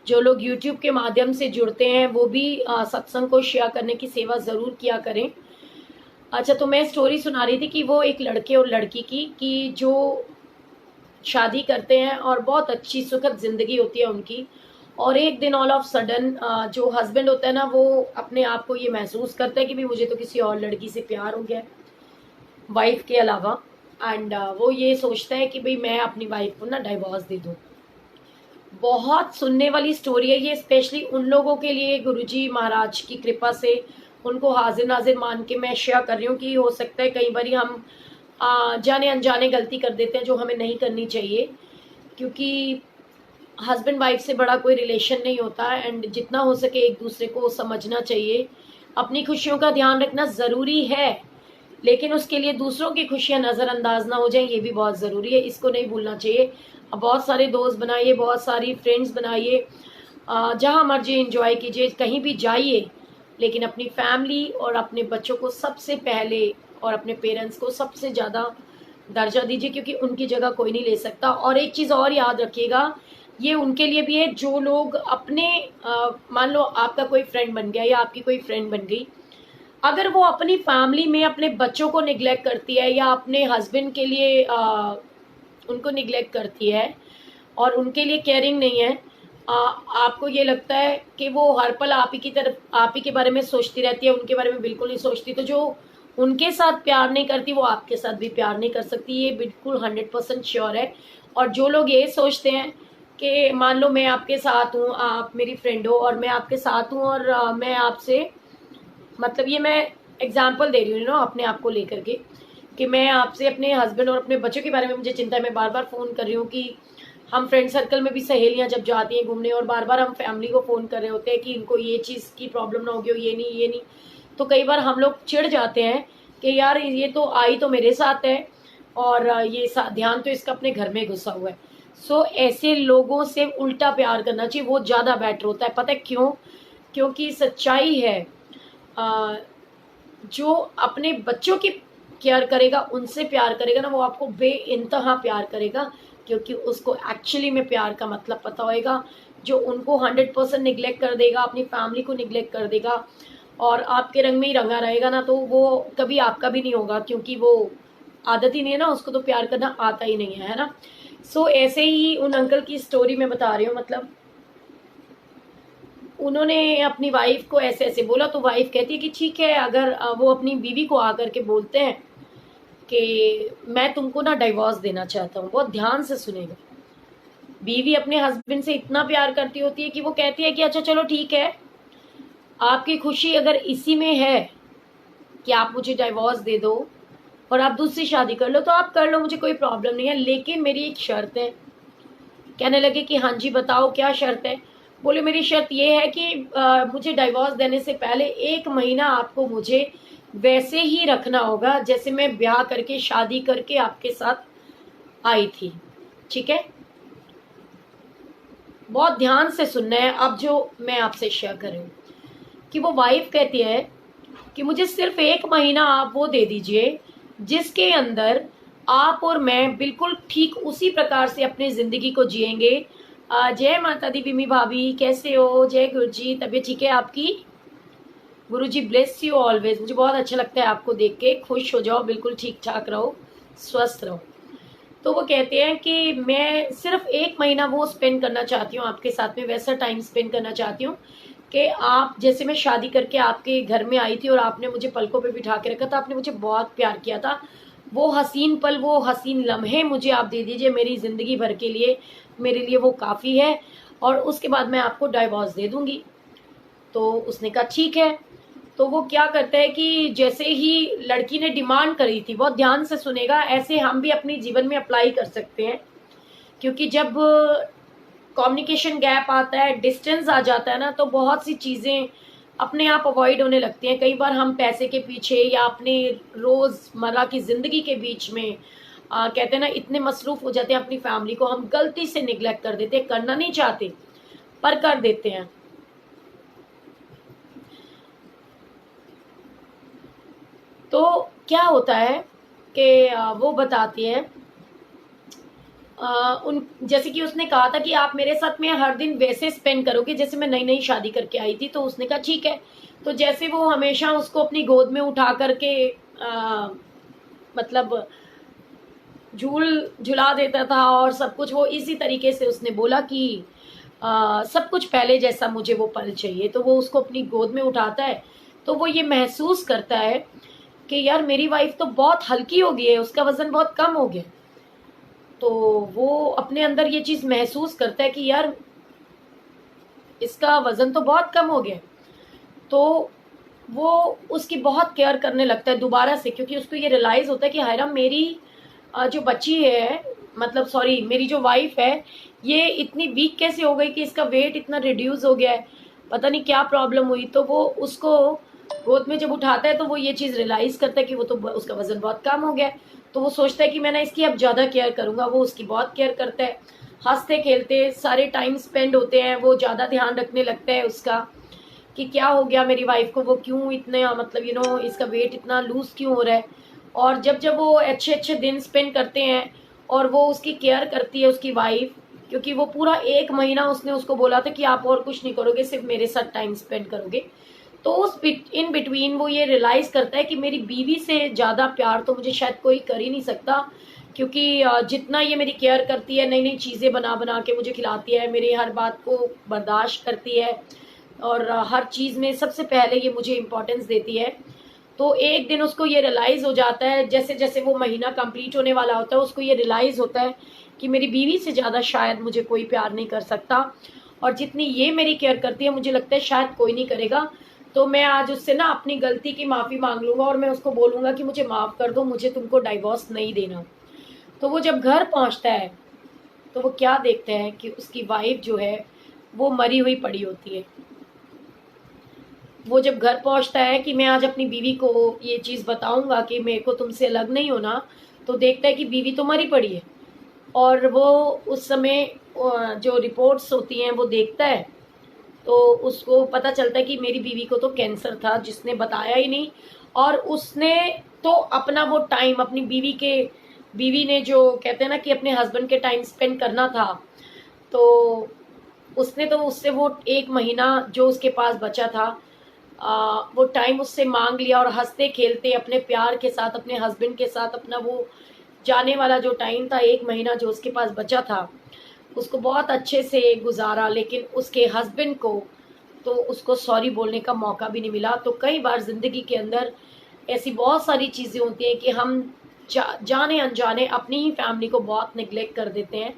जो लोग YouTube के माध्यम से जुड़ते हैं वो भी सत्संग को शेयर करने की सेवा ज़रूर किया करें। अच्छा, तो मैं स्टोरी सुना रही थी कि वो एक लड़के और लड़की की, कि जो शादी करते हैं और बहुत अच्छी सुखद ज़िंदगी होती है उनकी, और एक दिन ऑल ऑफ सडन जो हस्बैंड होता है ना, वो अपने आप को ये महसूस करता है कि भाई मुझे तो किसी और लड़की से प्यार हो गया है वाइफ के अलावा। एंड वो ये सोचता है कि भाई मैं अपनी वाइफ को ना डाइवोर्स दे दूँ। बहुत सुनने वाली स्टोरी है ये, स्पेशली उन लोगों के लिए गुरुजी महाराज की कृपा से उनको हाजिर नाजिर मान के मैं शेयर कर रही हूँ कि हो सकता है कई बार हम जाने अनजाने गलती कर देते हैं जो हमें नहीं करनी चाहिए, क्योंकि हस्बैंड वाइफ से बड़ा कोई रिलेशन नहीं होता है। एंड जितना हो सके एक दूसरे को समझना चाहिए। अपनी खुशियों का ध्यान रखना ज़रूरी है, लेकिन उसके लिए दूसरों की खुशियां नज़रअंदाज ना हो जाए, ये भी बहुत ज़रूरी है, इसको नहीं भूलना चाहिए। अब बहुत सारे दोस्त बनाइए, बहुत सारी फ्रेंड्स बनाइए, जहाँ मर्जी इंजॉय कीजिए, कहीं भी जाइए, लेकिन अपनी फैमिली और अपने बच्चों को सबसे पहले और अपने पेरेंट्स को सबसे ज़्यादा दर्जा दीजिए, क्योंकि उनकी जगह कोई नहीं ले सकता। और एक चीज़ और याद रखिएगा, ये उनके लिए भी है जो लोग अपने मान लो आपका कोई फ्रेंड बन गया या आपकी कोई फ्रेंड बन गई, अगर वो अपनी फैमिली में अपने बच्चों को निगलेक्ट करती है या अपने हस्बैंड के लिए उनको निगलेक्ट करती है और उनके लिए केयरिंग नहीं है, आपको ये लगता है कि वो हर पल आप ही की तरफ, आप ही के बारे में सोचती रहती है, उनके बारे में बिल्कुल नहीं सोचती, तो जो उनके साथ प्यार नहीं करती वो आपके साथ भी प्यार नहीं कर सकती, ये बिल्कुल 100% श्योर है। और जो लोग ये सोचते हैं कि मान लो मैं आपके साथ हूँ, आप मेरी फ्रेंड हो और मैं आपके साथ हूँ, और मैं आपसे, मतलब ये मैं एग्जाम्पल दे रही हूँ ना अपने आप को लेकर के, कि मैं आपसे अपने हस्बैंड और अपने बच्चों के बारे में मुझे चिंता है, मैं बार बार फ़ोन कर रही हूँ कि हम फ्रेंड सर्कल में भी सहेलियां जब जाती हैं घूमने, और बार बार हम फैमिली को फ़ोन कर रहे होते हैं कि इनको ये चीज़ की प्रॉब्लम ना होगी, ये नहीं ये नहीं, तो कई बार हम लोग चिढ़ जाते हैं कि यार ये तो आई तो मेरे साथ है और ये ध्यान तो इसका अपने घर में घुसा हुआ है। ऐसे लोगों से उल्टा प्यार करना चाहिए, वो ज़्यादा बेटर होता है। पता है क्यों? क्योंकि सच्चाई है, जो अपने बच्चों की केयर करेगा, उनसे प्यार करेगा ना, वो आपको बेइंतहा प्यार करेगा, क्योंकि उसको एक्चुअली में प्यार का मतलब पता होएगा। जो उनको 100% निगलेक्ट कर देगा, अपनी फैमिली को निगलेक्ट कर देगा, और आपके रंग में ही रंगा रहेगा ना, तो वो कभी आपका भी नहीं होगा, क्योंकि वो आदत ही नहीं है ना, उसको तो प्यार करना आता ही नहीं है ना। सो ऐसे ही उन अंकल की स्टोरी मैं बता रही हूँ। मतलब उन्होंने अपनी वाइफ को ऐसे ऐसे बोला, तो वाइफ कहती है कि ठीक है, अगर वो अपनी बीवी को आकर के बोलते हैं कि मैं तुमको ना डिवोर्स देना चाहता हूँ। बहुत ध्यान से सुनेगा। बीवी अपने हस्बैंड से इतना प्यार करती होती है कि वो कहती है कि अच्छा चलो ठीक है, आपकी खुशी अगर इसी में है कि आप मुझे डिवोर्स दे दो और आप दूसरी शादी कर लो, तो आप कर लो, मुझे कोई प्रॉब्लम नहीं है, लेकिन मेरी एक शर्त है। कहने लगे कि हाँ जी बताओ क्या शर्त है। बोले मेरी शर्त ये है कि मुझे डिवोर्स देने से पहले 1 महीना आपको मुझे वैसे ही रखना होगा जैसे मैं ब्याह करके शादी करके आपके साथ आई थी। ठीक है, बहुत ध्यान से सुनना है अब जो मैं आपसे शेयर कर रही हूँ। कि वो वाइफ कहती है कि मुझे सिर्फ 1 महीना आप वो दे दीजिए जिसके अंदर आप और मैं बिल्कुल ठीक उसी प्रकार से अपनी जिंदगी को जिएंगे। जय माता दी विमी भाभी, कैसे हो? जय गुरु जी, तबीयत ठीक है आपकी? गुरु जी ब्लेस यू ऑलवेज। मुझे बहुत अच्छा लगता है आपको देख के। खुश हो जाओ, बिल्कुल ठीक ठाक रहो, स्वस्थ रहो। तो वो कहते हैं कि मैं सिर्फ 1 महीना वो स्पेंड करना चाहती हूँ आपके साथ में, वैसा टाइम स्पेंड करना चाहती हूँ कि आप जैसे मैं शादी करके आपके घर में आई थी और आपने मुझे पलकों पे बिठा के रखा था, आपने मुझे बहुत प्यार किया था, वो हसीन पल, वो हसीन लम्हे मुझे आप दे दीजिए मेरी ज़िंदगी भर के लिए, मेरे लिए वो काफ़ी है, और उसके बाद मैं आपको डाइवोर्स दे दूंगी। तो उसने कहा ठीक है। तो वो क्या करता है कि जैसे ही लड़की ने डिमांड करी थी, बहुत ध्यान से सुनेगा, ऐसे हम भी अपने जीवन में अप्लाई कर सकते हैं। क्योंकि जब कम्युनिकेशन गैप आता है, डिस्टेंस आ जाता है ना, तो बहुत सी चीज़ें अपने आप अवॉइड होने लगती हैं। कई बार हम पैसे के पीछे या अपने रोज़मर्रा की ज़िंदगी के बीच में कहते हैं ना, इतने मसरूफ़ हो जाते हैं अपनी फैमिली को, हम गलती से निगलेक्ट कर देते हैं, करना नहीं चाहते पर कर देते हैं। तो क्या होता है कि वो बताती है, उन जैसे कि उसने कहा था कि आप मेरे साथ में हर दिन वैसे स्पेंड करोगे जैसे मैं नई नई शादी करके आई थी। तो उसने कहा ठीक है। तो जैसे वो हमेशा उसको अपनी गोद में उठा करके मतलब झूल झुला देता था और सब कुछ, वो इसी तरीके से उसने बोला कि सब कुछ पहले जैसा मुझे वो पल चाहिए। तो वो उसको अपनी गोद में उठाता है, तो वो ये महसूस करता है कि यार मेरी वाइफ तो बहुत हल्की हो गई है, उसका वजन बहुत कम हो गया। तो वो अपने अंदर ये चीज महसूस करता है कि यार इसका वजन तो बहुत कम हो गया। तो वो उसकी बहुत केयर करने लगता है दोबारा से, क्योंकि उसको ये रियलाइज होता है कि हायरा मेरी जो बच्ची है, मतलब सॉरी मेरी जो वाइफ है, ये इतनी वीक कैसे हो गई कि इसका वेट इतना रिड्यूस हो गया है, पता नहीं क्या प्रॉब्लम हुई। तो वो उसको गोद में जब उठाता है तो वो ये चीज़ रियलाइज करता है कि वो तो उसका वजन बहुत कम हो गया है। तो वो सोचता है कि मैं ना इसकी अब ज़्यादा केयर करूँगा। वो उसकी बहुत केयर करता है, हंसते खेलते सारे टाइम स्पेंड होते हैं, वो ज़्यादा ध्यान रखने लगता है उसका कि क्या हो गया मेरी वाइफ को, वो क्यों इतने मतलब इसका वेट इतना लूज क्यों हो रहा है। और जब जब वो अच्छे अच्छे दिन स्पेंड करते हैं और वो उसकी केयर करती है उसकी वाइफ, क्योंकि वो पूरा 1 महीना उसने उसको बोला था कि आप और कुछ नहीं करोगे, सिर्फ मेरे साथ टाइम स्पेंड करोगे। तो उस इन बिटवीन वो ये रियलाइज करता है कि मेरी बीवी से ज़्यादा प्यार तो मुझे शायद कोई कर ही नहीं सकता, क्योंकि जितना ये मेरी केयर करती है, नई नई चीज़ें बना बना के मुझे खिलाती है, मेरी हर बात को बर्दाश्त करती है, और हर चीज़ में सबसे पहले ये मुझे इम्पोर्टेंस देती है। तो एक दिन उसको ये रियलाइज़ हो जाता है, जैसे जैसे वो महीना कंप्लीट होने वाला होता है, उसको ये रियलाइज़ होता है कि मेरी बीवी से ज़्यादा शायद मुझे कोई प्यार नहीं कर सकता, और जितनी ये मेरी केयर करती है मुझे लगता है शायद कोई नहीं करेगा। तो मैं आज उससे ना अपनी गलती की माफ़ी मांग लूँगा और मैं उसको बोलूँगा कि मुझे माफ़ कर दो, मुझे तुमको डाइवोर्स नहीं देना। तो वो जब घर पहुँचता है तो वो क्या देखता है कि उसकी वाइफ जो है वो मरी हुई पड़ी होती है। वो जब घर पहुंचता है कि मैं आज अपनी बीवी को ये चीज़ बताऊंगा कि मेरे को तुमसे अलग नहीं होना, तो देखता है कि बीवी तो मरी पड़ी है। और वो उस समय जो रिपोर्ट्स होती हैं वो देखता है, तो उसको पता चलता है कि मेरी बीवी को तो कैंसर था, जिसने बताया ही नहीं। और उसने तो अपना वो टाइम अपनी बीवी ने जो कहते हैं ना कि अपने हस्बैंड के टाइम स्पेंड करना था, तो उसने तो उससे वो 1 महीना जो उसके पास बचा था वो टाइम उससे मांग लिया और हंसते खेलते अपने प्यार के साथ, अपने हस्बैंड के साथ अपना वो जाने वाला जो टाइम था, 1 महीना जो उसके पास बचा था, उसको बहुत अच्छे से गुजारा। लेकिन उसके हस्बैंड को तो उसको सॉरी बोलने का मौका भी नहीं मिला। तो कई बार ज़िंदगी के अंदर ऐसी बहुत सारी चीज़ें होती हैं कि हम जाने अनजाने अपनी ही फैमिली को बहुत निगलेक्ट कर देते हैं।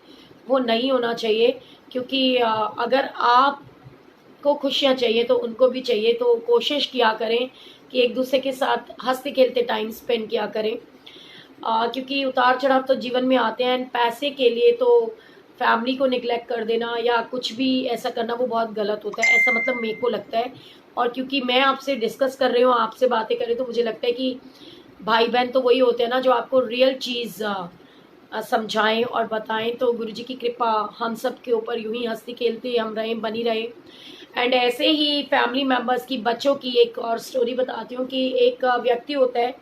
वो नहीं होना चाहिए, क्योंकि अगर आपको खुशियाँ चाहिए तो उनको भी चाहिए। तो कोशिश किया करें कि एक दूसरे के साथ हंसते खेलते टाइम स्पेंड किया करें, क्योंकि उतार चढ़ाव तो जीवन में आते हैं। पैसे के लिए तो फैमिली को निगलेक्ट कर देना या कुछ भी ऐसा करना वो बहुत गलत होता है, ऐसा मतलब मेरे को लगता है। और क्योंकि मैं आपसे डिस्कस कर रही हूँ, आपसे बातें कर रही हूँ, तो मुझे लगता है कि भाई बहन तो वही होते हैं ना जो आपको रियल चीज़ समझाएं और बताएं। तो गुरु जी की कृपा हम सब के ऊपर यूं ही हंसती खेलती हम रहें, बनी रहे। एंड ऐसे ही फैमिली मेम्बर्स की, बच्चों की एक और स्टोरी बताती हूँ कि एक व्यक्ति होता है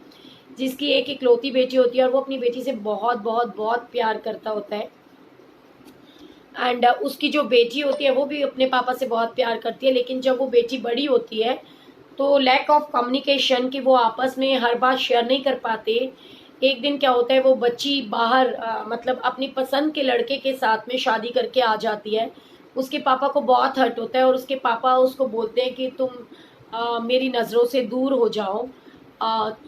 जिसकी एक इकलौती बेटी होती है और वो अपनी बेटी से बहुत बहुत बहुत प्यार करता होता है। एंड उसकी जो बेटी होती है वो भी अपने पापा से बहुत प्यार करती है। लेकिन जब वो बेटी बड़ी होती है तो लैक ऑफ कम्युनिकेशन, कि वो आपस में हर बात शेयर नहीं कर पाते। एक दिन क्या होता है, वो बच्ची बाहर मतलब अपनी पसंद के लड़के के साथ में शादी करके आ जाती है। उसके पापा को बहुत हर्ट होता है और उसके पापा उसको बोलते हैं कि तुम मेरी नज़रों से दूर हो जाओ,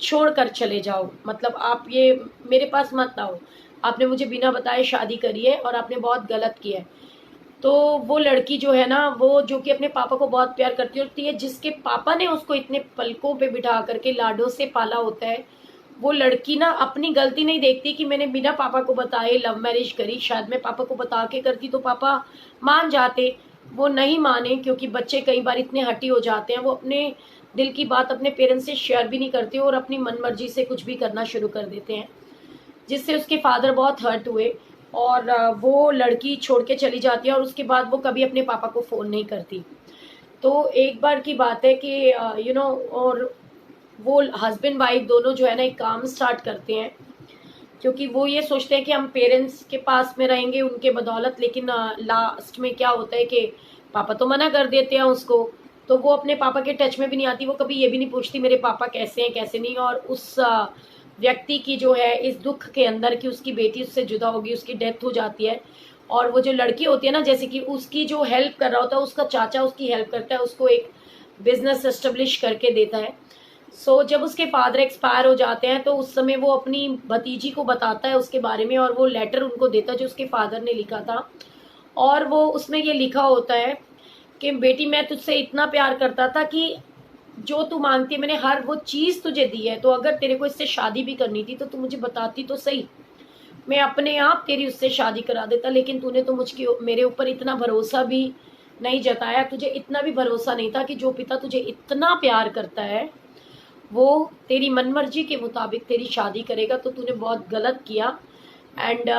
छोड़ कर चले जाओ, मतलब आप ये मेरे पास मत आओ, आपने मुझे बिना बताए शादी करी है और आपने बहुत गलत किया है। तो वो लड़की जो है ना, वो जो कि अपने पापा को बहुत प्यार करती होती है, जिसके पापा ने उसको इतने पलकों पे बिठा करके लाडों से पाला होता है, वो लड़की ना अपनी गलती नहीं देखती कि मैंने बिना पापा को बताए लव मैरिज करी, शायद मैं पापा को बता के करती तो पापा मान जाते। वो नहीं माने, क्योंकि बच्चे कई बार इतने हटी हो जाते हैं, वो अपने दिल की बात अपने पेरेंट्स से शेयर भी नहीं करते और अपनी मनमर्जी से कुछ भी करना शुरू कर देते हैं, जिससे उसके फादर बहुत हर्ट हुए और वो लड़की छोड़ के चली जाती है और उसके बाद वो कभी अपने पापा को फ़ोन नहीं करती। तो एक बार की बात है कि और वो हस्बैंड वाइफ दोनों जो है ना एक काम स्टार्ट करते हैं, क्योंकि वो ये सोचते हैं कि हम पेरेंट्स के पास में रहेंगे उनके बदौलत। लेकिन लास्ट में क्या होता है कि पापा तो मना कर देते हैं उसको, तो वो अपने पापा के टच में भी नहीं आती। वो कभी ये भी नहीं पूछती मेरे पापा कैसे हैं कैसे नहीं। और उस व्यक्ति की जो है इस दुख के अंदर कि उसकी बेटी उससे जुदा होगी, उसकी डेथ हो जाती है, और वो जो लड़की होती है ना, जैसे कि उसकी जो हेल्प कर रहा होता है उसका चाचा उसकी हेल्प करता है, उसको एक बिजनेस एस्टेब्लिश करके देता है। जब उसके फादर एक्सपायर हो जाते हैं तो उस समय वो अपनी भतीजी को बताता है उसके बारे में, और वो लेटर उनको देता है जो उसके फादर ने लिखा था। और वो उसमें ये लिखा होता है कि बेटी मैं तुझसे इतना प्यार करता था कि जो तू मांगती है मैंने हर वो चीज़ तुझे दी है, तो अगर तेरे को इससे शादी भी करनी थी तो तू मुझे बताती तो सही, मैं अपने आप तेरी उससे शादी करा देता। लेकिन तूने तो मेरे ऊपर इतना भरोसा भी नहीं जताया, तुझे इतना भी भरोसा नहीं था कि जो पिता तुझे इतना प्यार करता है वो तेरी मनमर्जी के मुताबिक तेरी शादी करेगा, तो तूने बहुत गलत किया। एंड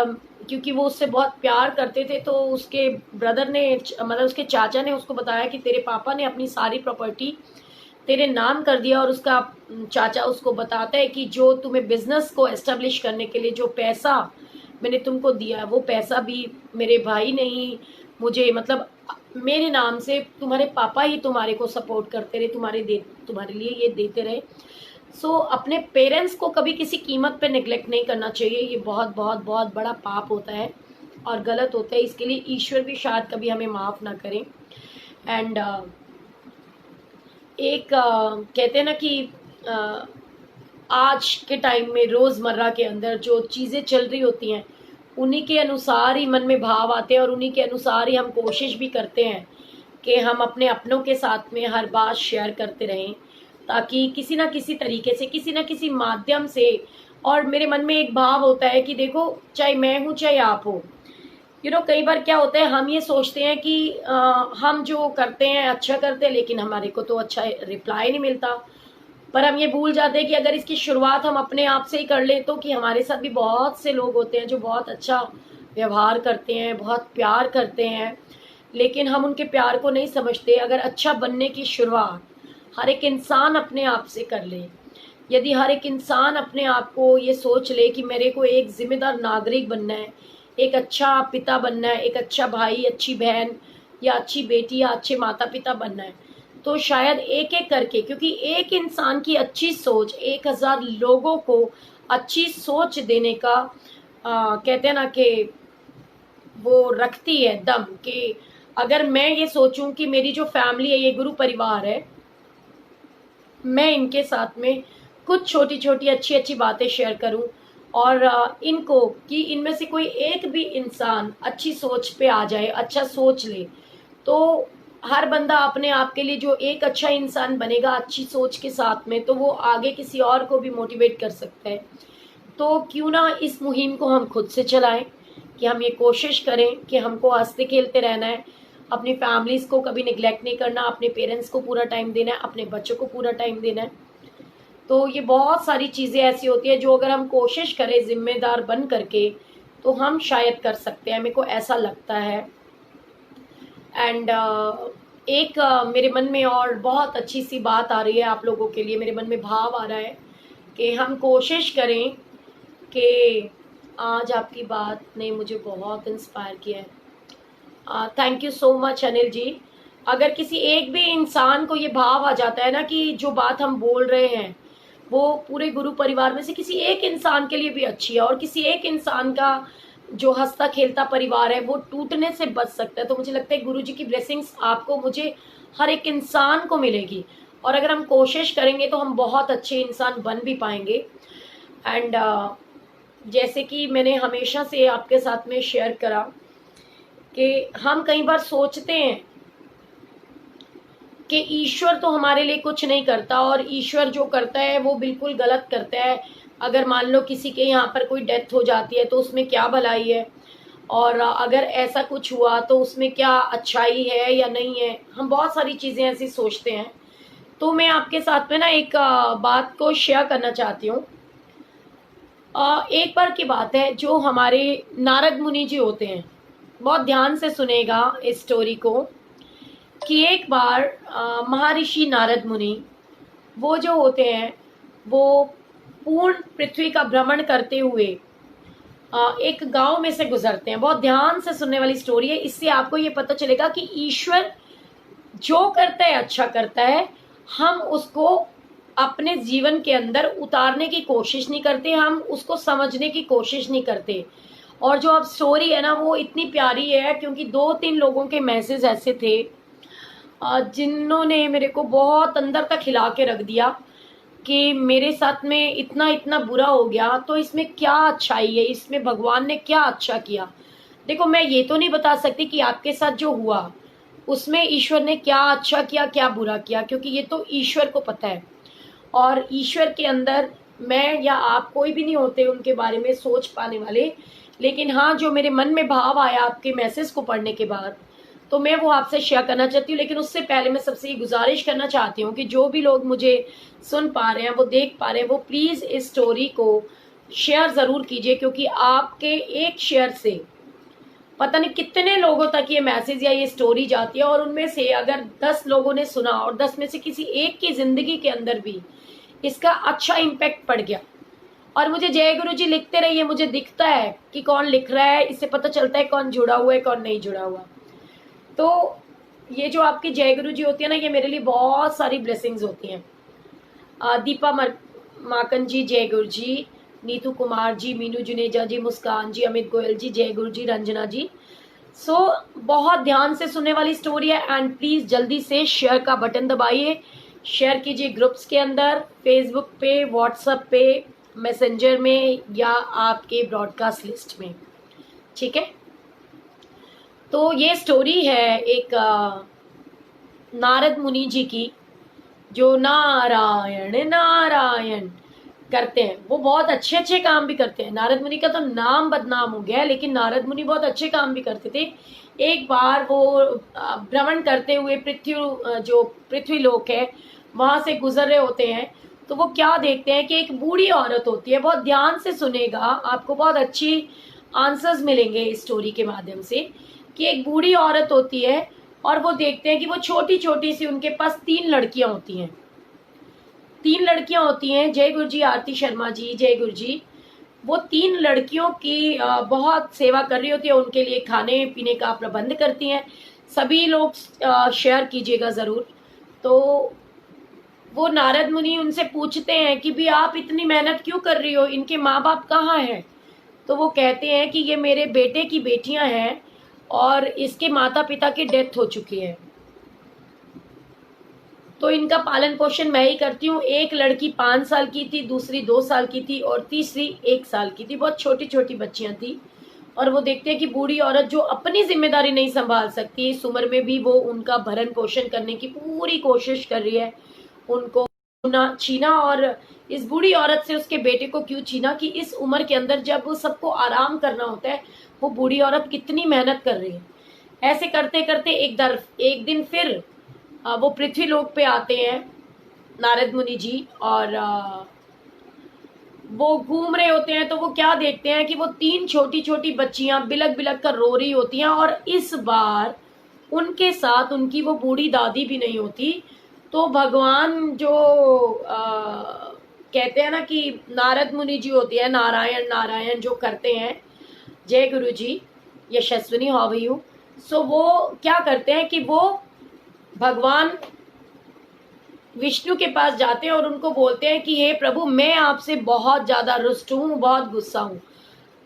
क्योंकि वो उससे बहुत प्यार करते थे, तो उसके ब्रदर ने मतलब उसके चाचा ने उसको बताया कि तेरे पापा ने अपनी सारी प्रॉपर्टी तेरे नाम कर दिया। और उसका चाचा उसको बताता है कि जो तुम्हें बिजनेस को एस्टेब्लिश करने के लिए जो पैसा मैंने तुमको दिया, वो पैसा भी मेरे भाई ने ही मुझे, मतलब मेरे नाम से तुम्हारे पापा ही तुम्हारे को सपोर्ट करते रहे, तुम्हारे लिए ये देते रहे। अपने पेरेंट्स को कभी किसी कीमत पे नेग्लेक्ट नहीं करना चाहिए। ये बहुत बहुत बहुत बड़ा पाप होता है और गलत होता है। इसके लिए ईश्वर भी शायद कभी हमें माफ़ ना करें। एंड कहते हैं ना कि आज के टाइम में रोज़मर्रा के अंदर जो चीज़ें चल रही होती हैं उन्हीं के अनुसार ही मन में भाव आते हैं और उन्हीं के अनुसार ही हम कोशिश भी करते हैं कि हम अपने अपनों के साथ में हर बात शेयर करते रहें, ताकि किसी ना किसी तरीके से, किसी ना किसी माध्यम से। और मेरे मन में एक भाव होता है कि देखो, चाहे मैं हूँ चाहे आप हो, कई बार क्या होता है हम ये सोचते हैं कि हम जो करते हैं अच्छा करते हैं, लेकिन हमारे को तो अच्छा रिप्लाई नहीं मिलता। पर हम ये भूल जाते हैं कि अगर इसकी शुरुआत हम अपने आप से ही कर लें तो कि हमारे साथ भी बहुत से लोग होते हैं जो बहुत अच्छा व्यवहार करते हैं, बहुत प्यार करते हैं, लेकिन हम उनके प्यार को नहीं समझते। अगर अच्छा बनने की शुरुआत हर एक इंसान अपने आप से कर ले, यदि हर एक इंसान अपने आप को ये सोच ले कि मेरे को एक जिम्मेदार नागरिक बनना है, एक अच्छा पिता बनना है, एक अच्छा भाई, अच्छी बहन या अच्छी बेटी या अच्छे माता पिता बनना है, तो शायद एक एक करके, क्योंकि एक इंसान की अच्छी सोच 1000 लोगों को अच्छी सोच देने का कहते हैं ना कि वो रखती है दम, कि अगर मैं ये सोचूं कि मेरी जो फैमिली है ये गुरु परिवार है, मैं इनके साथ में कुछ छोटी छोटी अच्छी अच्छी बातें शेयर करूं और इनको कि इनमें से कोई एक भी इंसान अच्छी सोच पे आ जाए, अच्छा सोच ले, तो हर बंदा अपने आप के लिए जो एक अच्छा इंसान बनेगा अच्छी सोच के साथ में, तो वो आगे किसी और को भी मोटिवेट कर सकता है। तो क्यों ना इस मुहिम को हम खुद से चलाएं, कि हम ये कोशिश करें कि हमको हंसते खेलते रहना है, अपनी फैमिलीज को कभी निगलेक्ट नहीं करना, अपने पेरेंट्स को पूरा टाइम देना है, अपने बच्चों को पूरा टाइम देना है। तो ये बहुत सारी चीज़ें ऐसी होती है जो अगर हम कोशिश करें जिम्मेदार बन करके, तो हम शायद कर सकते हैं, मेरे को ऐसा लगता है। एंड एक मेरे मन में और बहुत अच्छी सी बात आ रही है आप लोगों के लिए, मेरे मन में भाव आ रहा है कि हम कोशिश करें कि आज आपकी बात ने मुझे बहुत इंस्पायर किया है। Thank you so much Anil ji. अगर किसी एक भी इंसान को ये भाव आ जाता है ना कि जो बात हम बोल रहे हैं वो पूरे गुरु परिवार में से किसी एक इंसान के लिए भी अच्छी है, और किसी एक इंसान का जो हंसता खेलता परिवार है वो टूटने से बच सकता है, तो मुझे लगता है गुरु जी की ब्लेसिंग्स आपको, मुझे, हर एक इंसान को मिलेगी। और अगर हम कोशिश करेंगे तो हम बहुत अच्छे इंसान बन भी पाएंगे। एंड जैसे कि मैंने हमेशा से आपके साथ में शेयर करा कि हम कई बार सोचते हैं कि ईश्वर तो हमारे लिए कुछ नहीं करता, और ईश्वर जो करता है वो बिल्कुल गलत करता है। अगर मान लो किसी के यहाँ पर कोई डेथ हो जाती है तो उसमें क्या भलाई है, और अगर ऐसा कुछ हुआ तो उसमें क्या अच्छाई है या नहीं है, हम बहुत सारी चीज़ें ऐसी सोचते हैं। तो मैं आपके साथ में ना एक बात को शेयर करना चाहती हूँ। एक बार की बात है, जो हमारे नारद मुनि जी होते हैं, बहुत ध्यान से सुनेगा इस स्टोरी को, कि एक बार महर्षि नारद मुनि वो जो होते हैं वो पूर्ण पृथ्वी का भ्रमण करते हुए एक गांव में से गुजरते हैं। बहुत ध्यान से सुनने वाली स्टोरी है, इससे आपको ये पता चलेगा कि ईश्वर जो करता है अच्छा करता है, हम उसको अपने जीवन के अंदर उतारने की कोशिश नहीं करते, हम उसको समझने की कोशिश नहीं करते। और जो अब स्टोरी है ना वो इतनी प्यारी है, क्योंकि 2-3 लोगों के मैसेज ऐसे थे जिन्होंने मेरे को बहुत अंदर तक हिला के रख दिया कि मेरे साथ में इतना इतना बुरा हो गया, तो इसमें क्या अच्छाई है, इसमें भगवान ने क्या अच्छा किया। देखो, मैं ये तो नहीं बता सकती कि आपके साथ जो हुआ उसमें ईश्वर ने क्या अच्छा किया क्या बुरा किया, क्योंकि ये तो ईश्वर को पता है। और ईश्वर के अंदर मैं या आप कोई भी नहीं होते उनके बारे में सोच पाने वाले। लेकिन हाँ, जो मेरे मन में भाव आया आपके मैसेज को पढ़ने के बाद, तो मैं वो आपसे शेयर करना चाहती हूँ। लेकिन उससे पहले मैं सबसे ये गुजारिश करना चाहती हूँ कि जो भी लोग मुझे सुन पा रहे हैं, वो देख पा रहे हैं, वो प्लीज़ इस स्टोरी को शेयर ज़रूर कीजिए, क्योंकि आपके एक शेयर से पता नहीं कितने लोगों तक ये मैसेज या ये स्टोरी जाती है। और उनमें से अगर 10 लोगों ने सुना और 10 में से किसी एक की ज़िंदगी के अंदर भी इसका अच्छा इम्पैक्ट पड़ गया, और मुझे जय गुरु जी लिखते रहिए, मुझे दिखता है कि कौन लिख रहा है, इससे पता चलता है कौन जुड़ा हुआ है कौन नहीं जुड़ा हुआ। तो ये जो आपकी जय गुरु जी होती है ना, ये मेरे लिए बहुत सारी ब्लेसिंग्स होती हैं। दीपा माकन जी जय गुरु जी, नीतू कुमार जी, मीनू जुनेजा जी, मुस्कान जी, अमित गोयल जी जय गुरु जी, रंजना जी। बहुत ध्यान से सुनने वाली स्टोरी है। एंड प्लीज जल्दी से शेयर का बटन दबाइए, शेयर कीजिए ग्रुप्स के अंदर, फेसबुक पे, व्हाट्सएप पे, मैसेंजर में, या आपके ब्रॉडकास्ट लिस्ट में, ठीक है। तो ये स्टोरी है एक नारद मुनि जी की, जो नारायण नारायण करते हैं। वो बहुत अच्छे अच्छे काम भी करते हैं। नारद मुनि का तो नाम बदनाम हो गया है, लेकिन नारद मुनि बहुत अच्छे काम भी करते थे। एक बार वो भ्रमण करते हुए जो पृथ्वी लोक है वहां से गुजर रहे होते हैं, तो वो क्या देखते हैं कि एक बूढ़ी औरत होती है। बहुत ध्यान से सुनेगा, आपको बहुत अच्छी आंसर्स मिलेंगे इस स्टोरी के माध्यम से, कि एक बूढ़ी औरत होती है और वो देखते हैं कि वो छोटी छोटी सी, उनके पास 3 लड़कियां होती हैं। 3 लड़कियां होती हैं। जय गुरु जी, आरती शर्मा जी जय गुरु जी। वो 3 लड़कियों की बहुत सेवा कर रही होती है, उनके लिए खाने पीने का प्रबंध करती हैं। सभी लोग शेयर कीजिएगा ज़रूर। तो वो नारद मुनि उनसे पूछते हैं कि भी आप इतनी मेहनत क्यों कर रही हो, इनके माँ बाप कहाँ हैं? तो वो कहते हैं कि ये मेरे बेटे की बेटियां हैं और इसके माता पिता की डेथ हो चुकी है, तो इनका पालन पोषण मैं ही करती हूँ। एक लड़की 5 साल की थी, दूसरी 2 साल की थी और तीसरी 1 साल की थी। बहुत छोटी छोटी बच्चियां थी। और वो देखते हैं कि बूढ़ी औरत जो अपनी जिम्मेदारी नहीं संभाल सकती, इस उम्र में भी वो उनका भरण पोषण करने की पूरी कोशिश कर रही है। उनको ना छीना, और इस बूढ़ी औरत से उसके बेटे को क्यों छीना कि इस उम्र के अंदर जब वो सबको आराम करना होता है, वो बूढ़ी औरत कितनी मेहनत कर रही है। ऐसे करते करते एक दिन फिर वो पृथ्वी लोक पे आते हैं नारद मुनि जी, और वो घूम रहे होते हैं। तो वो क्या देखते हैं कि वो 3 छोटी छोटी बच्चियां बिलक बिलक कर रो रही होती हैं, और इस बार उनके साथ उनकी वो बूढ़ी दादी भी नहीं होती। तो भगवान जो कहते हैं ना कि नारद मुनि जी होते हैं, नारायण नारायण जो करते हैं, जय गुरु जी, यशस्विनी हाउ आर यू। सो वो क्या करते हैं कि वो भगवान विष्णु के पास जाते हैं और उनको बोलते हैं कि हे प्रभु, मैं आपसे बहुत ज्यादा रुष्ट हूँ, बहुत गुस्सा हूँ।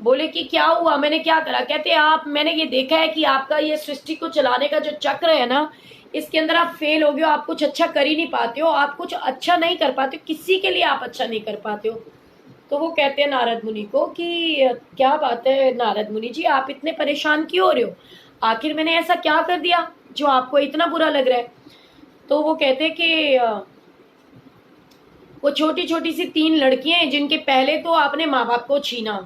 बोले कि क्या हुआ, मैंने क्या करा? कहते हैं आप, मैंने ये देखा है कि आपका ये सृष्टि को चलाने का जो चक्र है ना, इसके अंदर आप फेल हो गए हो, आप कुछ अच्छा कर ही नहीं पाते हो, आप कुछ अच्छा नहीं कर पाते हो, किसी के लिए आप अच्छा नहीं कर पाते हो। तो वो कहते हैं नारद मुनि को कि क्या बात है नारद मुनि जी, आप इतने परेशान क्यों हो रहे हो? आखिर मैंने ऐसा क्या कर दिया जो आपको इतना बुरा लग रहा है? तो वो कहते हैं कि वो छोटी छोटी सी 3 लड़कियां हैं जिनके पहले तो आपने माँ बाप को छीना,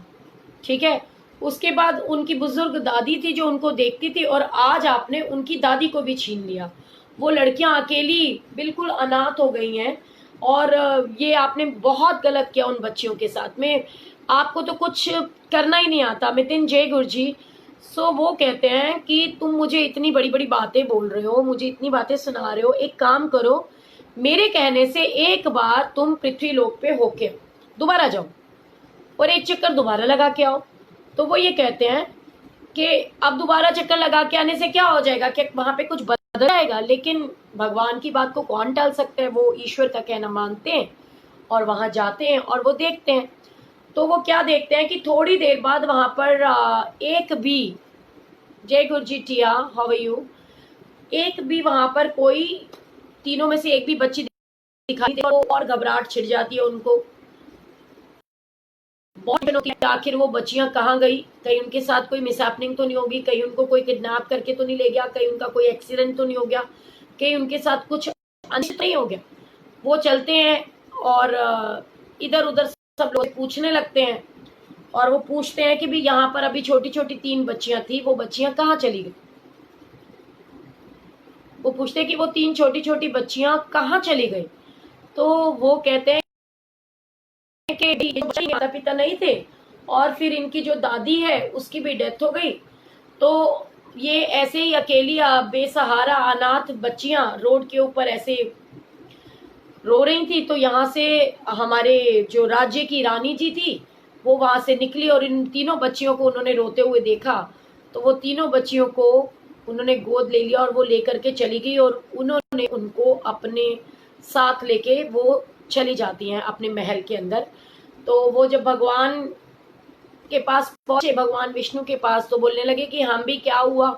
ठीक है, उसके बाद उनकी बुजुर्ग दादी थी जो उनको देखती थी, और आज आपने उनकी दादी को भी छीन लिया। वो लड़कियां अकेली बिल्कुल अनाथ हो गई हैं, और ये आपने बहुत गलत किया उन बच्चियों के साथ में। आपको तो कुछ करना ही नहीं आता। मितिन, जय गुरु जी। सो वो कहते हैं कि तुम मुझे इतनी बड़ी बड़ी बातें बोल रहे हो, मुझे इतनी बातें सुना रहे हो, एक काम करो, मेरे कहने से एक बार तुम पृथ्वी लोक पे होके दोबारा जाओ और एक चक्कर दोबारा लगा के आओ। तो वो ये कहते हैं कि अब दोबारा चक्कर लगा के आने से क्या हो जाएगा, कि वहां पे कुछ बदल जाएगा? लेकिन भगवान की बात को कौन टाल सकता है? वो ईश्वर का कहना मानते हैं और वहां जाते हैं और वो देखते हैं। तो वो क्या देखते हैं कि थोड़ी देर बाद वहां पर एक भी, जय गुरु जी टिया, हाउ आर यू, एक भी वहां पर कोई, तीनों में से एक भी बच्ची दिखाई दे, और घबराहट छिड़ जाती है उनको। बहुत दिनों की आखिर वो बच्चियां कहाँ गई? कहीं उनके साथ कोई मिसहैपनिंग तो नहीं होगी, कहीं उनको कोई किडनैप करके तो नहीं ले गया, कहीं उनका कोई एक्सीडेंट तो नहीं हो गया, कहीं उनके साथ कुछ अनिष्ट नहीं हो गया? वो चलते हैं और इधर उधर सब लोग पूछने लगते हैं, और वो पूछते हैं कि भी यहाँ पर अभी छोटी छोटी 3 बच्चियां थी, वो बच्चियां कहाँ चली गई? वो पूछते हैं कि वो 3 छोटी छोटी बच्चियां कहाँ चली गई? तो वो कहते हैं कि माता पिता नहीं थे, और फिर इनकी जो दादी है उसकी भी डेथ हो गई। तो ये ऐसे ही अकेली बेसहारा अनाथ बच्चियां रोड के ऊपर ऐसे रो रही थी। तो यहाँ से हमारे जो राज्य की रानी जी थी वो वहां से निकली, और इन तीनों बच्चियों को उन्होंने रोते हुए देखा। तो वो तीनों बच्चियों को उन्होंने गोद ले लिया और वो लेकर के चली गई, और उन्होंने उनको अपने साथ लेके वो चली जाती हैं अपने महल के अंदर। तो वो जब भगवान के पास पहुंचे, भगवान विष्णु के पास, तो बोलने लगे कि हम भी, क्या हुआ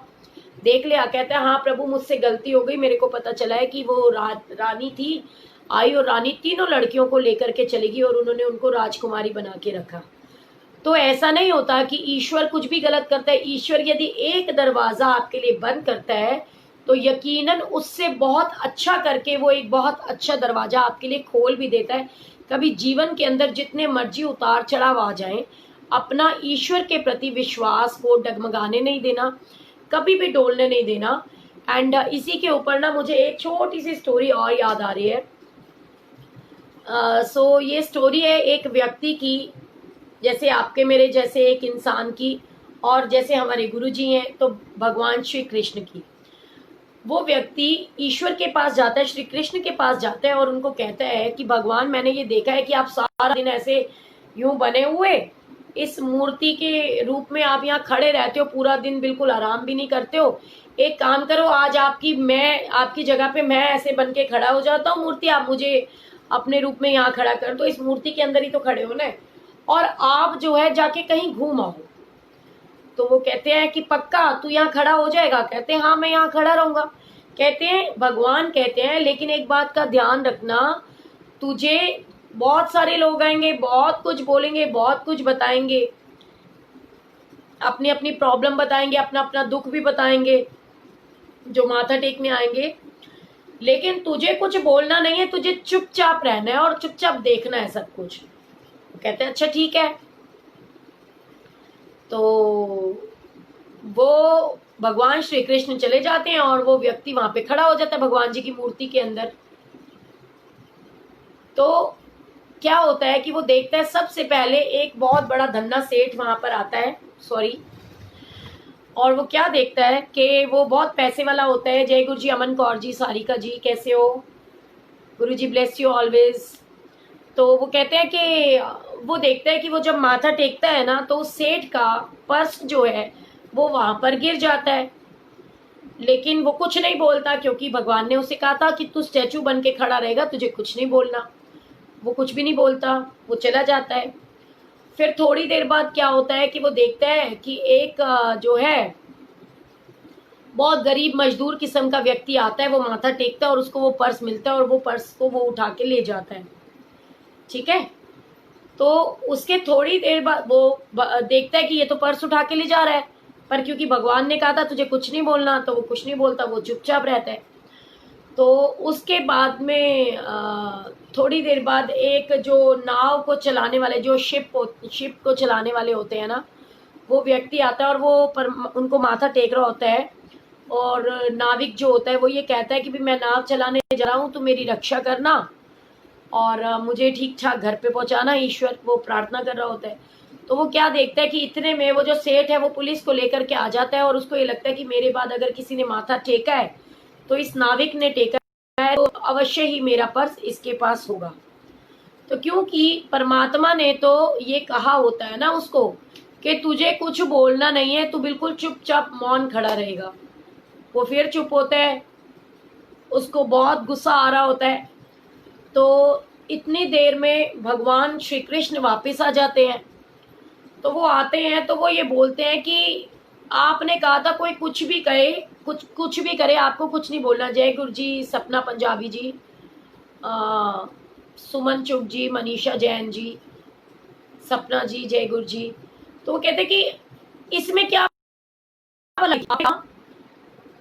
देख लिया? कहते हैं हाँ प्रभु, मुझसे गलती हो गई, मेरे को पता चला है कि वो रानी थी, आई और रानी तीनों लड़कियों को लेकर के चली गई और उन्होंने उनको राजकुमारी बना के रखा। तो ऐसा नहीं होता कि ईश्वर कुछ भी गलत करता है। ईश्वर यदि एक दरवाजा आपके लिए बंद करता है तो यकीनन उससे बहुत अच्छा करके वो एक बहुत अच्छा दरवाजा आपके लिए खोल भी देता है। कभी जीवन के अंदर जितने मर्जी उतार चढ़ाव आ जाएं, अपना ईश्वर के प्रति विश्वास को डगमगाने नहीं देना, कभी भी डोलने नहीं देना। एंड इसी के ऊपर ना मुझे एक छोटी सी स्टोरी और याद आ रही है। सो ये स्टोरी है एक व्यक्ति की, जैसे आपके मेरे जैसे एक इंसान की, और जैसे हमारे गुरुजी हैं तो भगवान श्री कृष्ण की। वो व्यक्ति ईश्वर के पास जाता है, श्री कृष्ण के पास जाता है और उनको कहता है कि भगवान, मैंने ये देखा है कि आप सारा दिन ऐसे यूं बने हुए इस मूर्ति के रूप में आप यहाँ खड़े रहते हो पूरा दिन, बिल्कुल आराम भी नहीं करते हो। एक काम करो, आज मैं आपकी जगह पे मैं ऐसे बन के खड़ा हो जाता हूँ मूर्ति, आप मुझे अपने रूप में यहाँ खड़ा कर दो। इस मूर्ति के अंदर ही तो खड़े हो ना, और आप जो है जाके कहीं घूम आओ। तो वो कहते हैं कि पक्का तू यहाँ खड़ा हो जाएगा? कहते हैं हाँ मैं यहाँ खड़ा रहूंगा। कहते हैं, भगवान कहते हैं लेकिन एक बात का ध्यान रखना, तुझे बहुत सारे लोग आएंगे, बहुत कुछ बोलेंगे, बहुत कुछ बताएंगे, अपनी अपनी प्रॉब्लम बताएंगे, अपना अपना दुख भी बताएंगे जो माथा टेकने आएंगे, लेकिन तुझे कुछ बोलना नहीं है, तुझे चुपचाप रहना है और चुपचाप देखना है सब कुछ। कहते हैं अच्छा ठीक है। तो वो भगवान श्री कृष्ण चले जाते हैं और वो व्यक्ति वहां पे खड़ा हो जाता है भगवान जी की मूर्ति के अंदर। तो क्या होता है कि वो देखता है, सबसे पहले एक बहुत बड़ा धन्ना सेठ वहां पर आता है, सॉरी, और वो क्या देखता है कि वो बहुत पैसे वाला होता है। जय गुरु जी, अमन कौर जी, सारिका जी, कैसे हो? गुरु जी ब्लेस यू ऑलवेज। तो वो कहते हैं कि वो देखता है कि वो जब माथा टेकता है ना, तो सेठ का पर्स जो है वो वहां पर गिर जाता है, लेकिन वो कुछ नहीं बोलता, क्योंकि भगवान ने उसे कहा था कि तू स्टैचू बन के खड़ा रहेगा, तुझे कुछ नहीं बोलना। वो कुछ भी नहीं बोलता, वो चला जाता है। फिर थोड़ी देर बाद क्या होता है कि वो देखता है कि एक जो है बहुत गरीब मजदूर किस्म का व्यक्ति आता है, वो माथा टेकता है और उसको वो पर्स मिलता है और वो पर्स को वो उठा के ले जाता है। ठीक है, तो उसके थोड़ी देर बाद वो देखता है कि ये तो पर्स उठा के ले जा रहा है, पर क्योंकि भगवान ने कहा था तुझे कुछ नहीं बोलना, तो वो कुछ नहीं बोलता, वो चुपचाप रहता है। तो उसके बाद में थोड़ी देर बाद एक जो नाव को चलाने वाले, जो शिप को चलाने वाले होते हैं ना, वो व्यक्ति आता है और वो उनको माथा टेक रहा होता है। और नाविक जो होता है वो ये कहता है कि भी मैं नाव चलाने जा रहा हूँ, तो मेरी रक्षा करना और मुझे ठीक ठाक घर पे पहुंचाना, ईश्वर वो प्रार्थना कर रहा होता है। तो वो क्या देखता है कि इतने में वो जो सेठ है वो पुलिस को लेकर के आ जाता है, और उसको ये लगता है कि मेरे बाद अगर किसी ने माथा टेका है तो इस नाविक ने टेका है, तो अवश्य ही मेरा पर्स इसके पास होगा। तो क्योंकि परमात्मा ने तो ये कहा होता है ना उसको कि तुझे कुछ बोलना नहीं है, तू बिल्कुल चुपचाप मौन खड़ा रहेगा। वो फिर चुप होता है, उसको बहुत गुस्सा आ रहा होता है। तो इतनी देर में भगवान श्री कृष्ण वापस आ जाते हैं। तो वो आते हैं तो वो ये बोलते हैं कि आपने कहा था कोई कुछ भी कहे, कुछ भी करे, आपको कुछ नहीं बोलना। जय गुरु जी, सपना पंजाबी जी, सुमन चुग जी, मनीषा जैन जी, सपना जी, जय गुरु जी। तो वो कहते कि इसमें क्या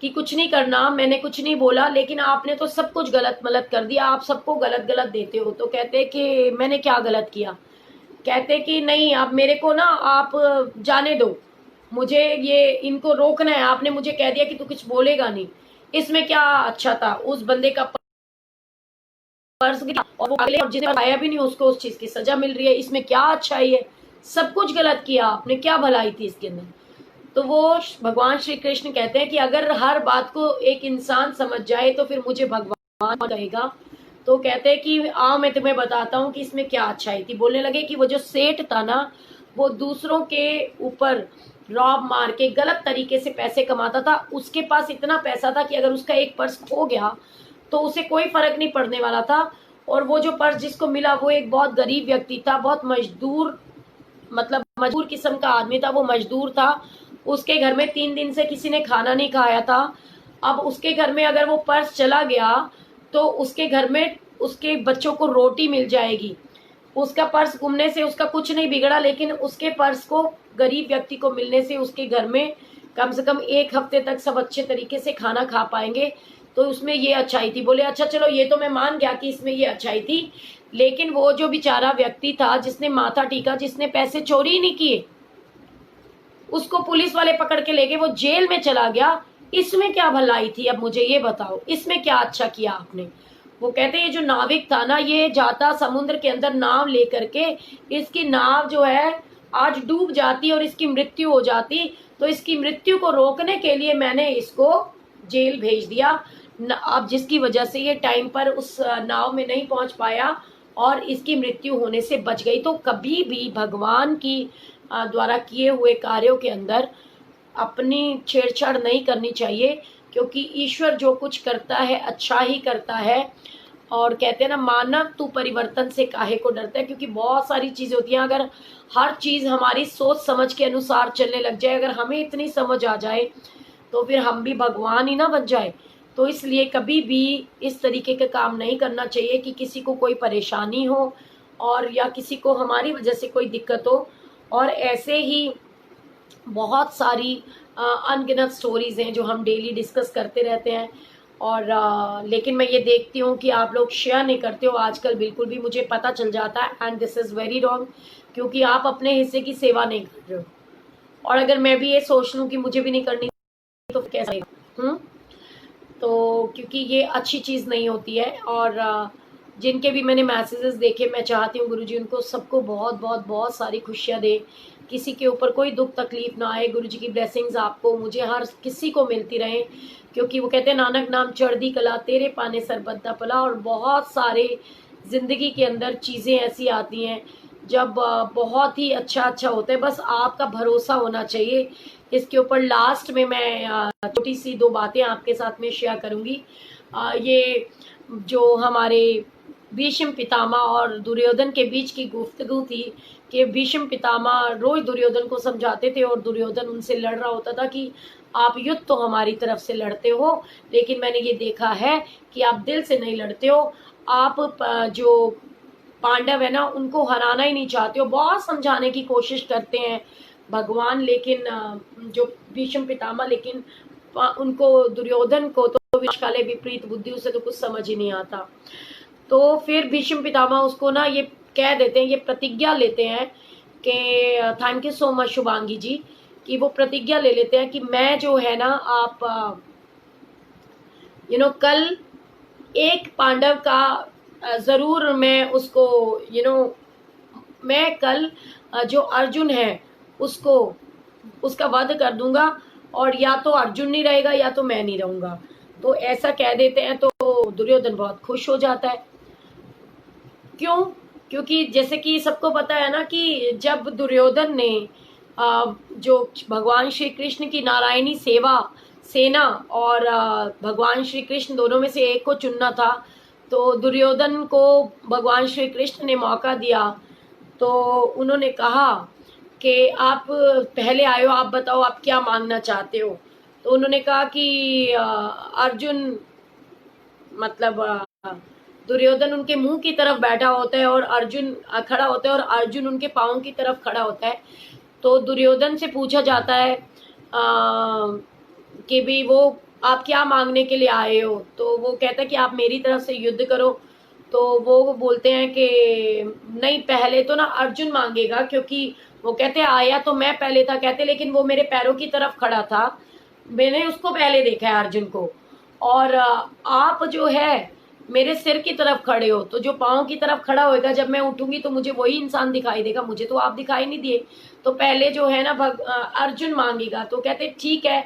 कि कुछ नहीं करना, मैंने कुछ नहीं बोला, लेकिन आपने तो सब कुछ गलत मलत कर दिया, आप सबको गलत गलत देते हो। तो कहते कि मैंने क्या गलत किया? कहते कि नहीं, आप मेरे को ना आप जाने दो, मुझे ये इनको रोकना है। आपने मुझे कह दिया कि तू कुछ बोलेगा नहीं, इसमें क्या अच्छा था? उस बंदे का पर्स गया और वो अगले और जिसने आया भी नहीं उसको उस चीज की सजा मिल रही है, इसमें क्या अच्छा है? सब कुछ गलत किया आपने, क्या भलाई थी इसके अंदर? तो वो भगवान श्री कृष्ण कहते हैं कि अगर हर बात को एक इंसान समझ जाए तो फिर मुझे भगवान कहेगा। तो कहते हैं कि आओ मैं तुम्हें बताता हूँ कि इसमें क्या अच्छाई थी। बोलने लगे कि वो जो सेठ था ना, वो दूसरों के ऊपर रॉब मार के गलत तरीके से पैसे कमाता था। उसके पास इतना पैसा था कि अगर उसका एक पर्स खो गया तो उसे कोई फर्क नहीं पड़ने वाला था। और वो जो पर्स जिसको मिला वो एक बहुत गरीब व्यक्ति था, बहुत मजदूर, मतलब मजदूर किस्म का आदमी था, वो मजदूर था। उसके घर में 3 दिन से किसी ने खाना नहीं खाया था। अब उसके घर में अगर वो पर्स चला गया तो उसके घर में उसके बच्चों को रोटी मिल जाएगी। उसका पर्स गुमने से उसका कुछ नहीं बिगड़ा, लेकिन उसके पर्स को गरीब व्यक्ति को मिलने से उसके घर में कम से कम 1 हफ्ते तक सब अच्छे तरीके से खाना खा पाएंगे। तो उसमें ये अच्छाई थी। बोले अच्छा चलो ये तो मैं मान गया कि इसमें ये अच्छाई थी, लेकिन वो जो बेचारा व्यक्ति था जिसने माथा टीका, जिसने पैसे चोरी ही नहीं किए, उसको पुलिस वाले पकड़ के ले गए, वो जेल में चला गया। इसमें क्या भलाई थी? अब मुझे ये बताओ, इसमें क्या अच्छा किया आपने? वो कहते ये जो नाविक था ना, ये जाता समुद्र के अंदर नाव लेकर के, इसकी नाव जो है आज डूब जाती और इसकी मृत्यु हो जाती, तो इसकी मृत्यु को रोकने के लिए मैंने इसको जेल भेज दिया। अब जिसकी वजह से ये टाइम पर उस नाव में नहीं पहुंच पाया और इसकी मृत्यु होने से बच गई। तो कभी भी भगवान की द्वारा किए हुए कार्यों के अंदर अपनी छेड़छाड़ नहीं करनी चाहिए, क्योंकि ईश्वर जो कुछ करता है अच्छा ही करता है। और कहते हैं ना, मानव तू परिवर्तन से काहे को डरता है, क्योंकि बहुत सारी चीज़ होती हैं, अगर हर चीज़ हमारी सोच समझ के अनुसार चलने लग जाए, अगर हमें इतनी समझ आ जाए तो फिर हम भी भगवान ही ना बन जाए। तो इसलिए कभी भी इस तरीके का काम नहीं करना चाहिए कि किसी को कोई परेशानी हो और या किसी को हमारी वजह से कोई दिक्कत हो। और ऐसे ही बहुत सारी अनगिनत स्टोरीज हैं जो हम डेली डिस्कस करते रहते हैं। और लेकिन मैं ये देखती हूँ कि आप लोग शेयर नहीं करते हो आजकल, बिल्कुल भी। मुझे पता चल जाता है and this is very wrong, क्योंकि आप अपने हिस्से की सेवा नहीं कर रहे हो। और अगर मैं भी ये सोच लूँ कि मुझे भी नहीं करनी तो फिर कैसे? तो क्योंकि ये अच्छी चीज़ नहीं होती है। और जिनके भी मैंने मैसेजेस देखे, मैं चाहती हूँ गुरुजी उनको सबको बहुत बहुत बहुत सारी खुशियाँ दे, किसी के ऊपर कोई दुख तकलीफ ना आए। गुरुजी की ब्लेसिंग्स आपको, मुझे, हर किसी को मिलती रहे, क्योंकि वो कहते हैं नानक नाम चढ़दी कला तेरे पाने सरबत्ता पला। और बहुत सारे ज़िंदगी के अंदर चीज़ें ऐसी आती हैं जब बहुत ही अच्छा अच्छा होता है, बस आपका भरोसा होना चाहिए। इसके ऊपर लास्ट में मैं छोटी सी 2 बातें आपके साथ में शेयर करूंगी। ये जो हमारे भीष्म पितामह और दुर्योधन के बीच की गुफ्तगू थी, कि भीष्म पितामह रोज दुर्योधन को समझाते थे और दुर्योधन उनसे लड़ रहा होता था कि आप युद्ध तो हमारी तरफ से लड़ते हो, लेकिन मैंने ये देखा है कि आप दिल से नहीं लड़ते हो। आप जो पांडव है ना, उनको हराना ही नहीं चाहते हो, बहुत समझाने की कोशिश करते हैं भगवान, लेकिन जो भीष्म पितामह, लेकिन उनको, दुर्योधन को तो विनाशकाले विपरीत बुद्धि, उसे तो कुछ समझ ही नहीं आता। तो फिर भीष्म पितामह उसको ना ये कह देते हैं, ये प्रतिज्ञा लेते हैं कि thank you so much Shubhangi ji, कि वो प्रतिज्ञा ले लेते हैं कि मैं जो है ना, आप कल एक पांडव का जरूर मैं उसको मैं कल जो अर्जुन है उसको, उसका वध कर दूंगा, और या तो अर्जुन नहीं रहेगा या तो मैं नहीं रहूंगा। तो ऐसा कह देते हैं तो दुर्योधन बहुत खुश हो जाता है। क्यों? क्योंकि जैसे कि सबको पता है ना कि जब दुर्योधन ने जो भगवान श्री कृष्ण की नारायणी सेना और भगवान श्री कृष्ण दोनों में से एक को चुनना था, तो दुर्योधन को भगवान श्री कृष्ण ने मौका दिया। तो उन्होंने कहा कि आप पहले आए हो, आप बताओ आप क्या मांगना चाहते हो। तो उन्होंने कहा कि अर्जुन, मतलब दुर्योधन उनके मुंह की तरफ बैठा होता है और अर्जुन खड़ा होता है, और अर्जुन उनके पाँव की तरफ खड़ा होता है। तो दुर्योधन से पूछा जाता है कि भी वो आप क्या मांगने के लिए आए हो। तो वो कहता है कि आप मेरी तरफ से युद्ध करो। तो वो बोलते हैं कि नहीं, पहले तो ना अर्जुन मांगेगा, क्योंकि वो कहते हैं आया तो मैं पहले था, कहते लेकिन वो मेरे पैरों की तरफ खड़ा था, मैंने उसको पहले देखा है अर्जुन को। और आप जो है मेरे सिर की तरफ खड़े हो, तो जो पाँव की तरफ खड़ा होएगा जब मैं उठूंगी तो मुझे वही इंसान दिखाई देगा, मुझे तो आप दिखाई नहीं दिए। तो पहले जो है ना अर्जुन मांगेगा। तो कहते ठीक है,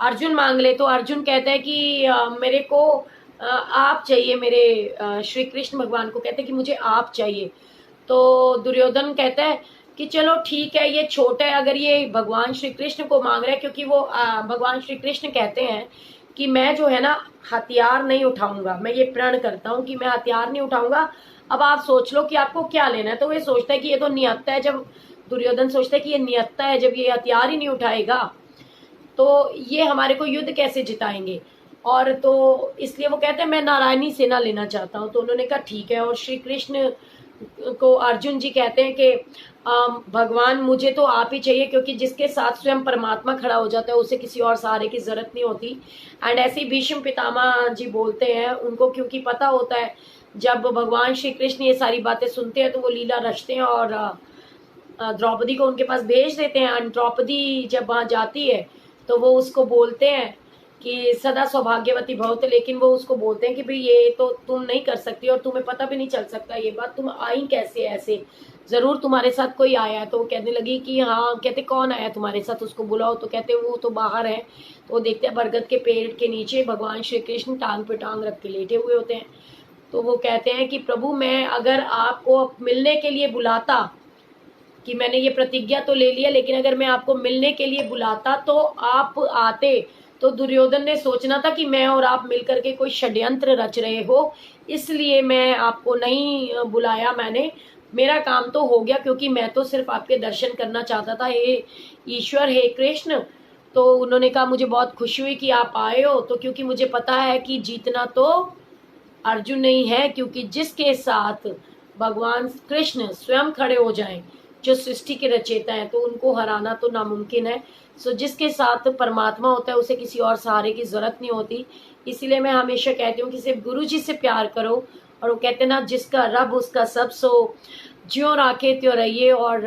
अर्जुन मांग ले। तो अर्जुन कहता है कि मेरे को आप चाहिए, मेरे श्री कृष्ण भगवान को कहते हैं कि मुझे आप चाहिए। तो दुर्योधन कहता है कि चलो ठीक है, ये छोटा है, अगर ये भगवान श्री कृष्ण को मांग रहा है, क्योंकि वो भगवान श्री कृष्ण कहते हैं कि मैं जो है ना हथियार नहीं उठाऊंगा, मैं ये प्रण करता हूँ कि मैं हथियार नहीं उठाऊंगा। अब आप सोच लो कि आपको क्या लेना है। तो वे सोचता है कि ये तो नियत्ता है, जब दुर्योधन सोचता है कि ये नियत्ता है, जब ये हथियार ही नहीं उठाएगा तो ये हमारे को युद्ध कैसे जिताएंगे। और तो इसलिए वो कहते हैं मैं नारायणी सेना लेना चाहता हूँ। तो उन्होंने कहा ठीक है। और श्री कृष्ण को अर्जुन जी कहते हैं कि भगवान मुझे तो आप ही चाहिए, क्योंकि जिसके साथ स्वयं परमात्मा खड़ा हो जाता है उसे किसी और सहारे की जरूरत नहीं होती। एंड ऐसे ही भीष्म पितामह जी बोलते हैं उनको, क्योंकि पता होता है जब भगवान श्री कृष्ण ये सारी बातें सुनते हैं तो वो लीला रचते हैं और द्रौपदी को उनके पास भेज देते हैं। एंड द्रौपदी जब वहाँ जाती है तो वो उसको बोलते हैं कि सदा सौभाग्यवती भवत, लेकिन वो उसको बोलते हैं कि भाई ये तो तुम नहीं कर सकती और तुम्हें पता भी नहीं चल सकता ये बात, तुम आई कैसे ऐसे, जरूर तुम्हारे साथ कोई आया है। तो वो कहने लगी कि हाँ। कहते कौन आया तुम्हारे साथ, उसको बुलाओ। तो कहते वो तो बाहर है। तो वो देखते हैं बरगद के पेड़ के नीचे भगवान श्री कृष्ण टांग पे टांग रख के लेटे हुए होते हैं। तो वो कहते हैं कि प्रभु मैं अगर आपको मिलने के लिए बुलाता कि मैंने ये प्रतिज्ञा तो ले लिया, लेकिन अगर मैं आपको मिलने के लिए बुलाता तो आप आते। तो दुर्योधन ने सोचना था कि मैं और आप मिलकर के कोई षड्यंत्र रच रहे हो, इसलिए मैं आपको नहीं बुलाया मैंने। मेरा काम तो हो गया, क्योंकि मैं तो सिर्फ आपके दर्शन करना चाहता था, हे ईश्वर, हे कृष्ण। तो उन्होंने कहा मुझे बहुत खुशी हुई कि आप आए हो, तो क्योंकि मुझे पता है कि जीतना तो अर्जुन नहीं है, क्योंकि जिसके साथ भगवान कृष्ण स्वयं खड़े हो जाएं, जो सृष्टि के रचयिता हैं, तो उनको हराना तो नामुमकिन है। सो जिसके साथ परमात्मा होता है उसे किसी और सहारे की जरूरत नहीं होती। इसीलिए मैं हमेशा कहती हूँ कि सिर्फ गुरु जी से प्यार करो, और वो कहते हैं ना, जिसका रब उसका सब। सो ज्यों राखे त्यों रहिए, और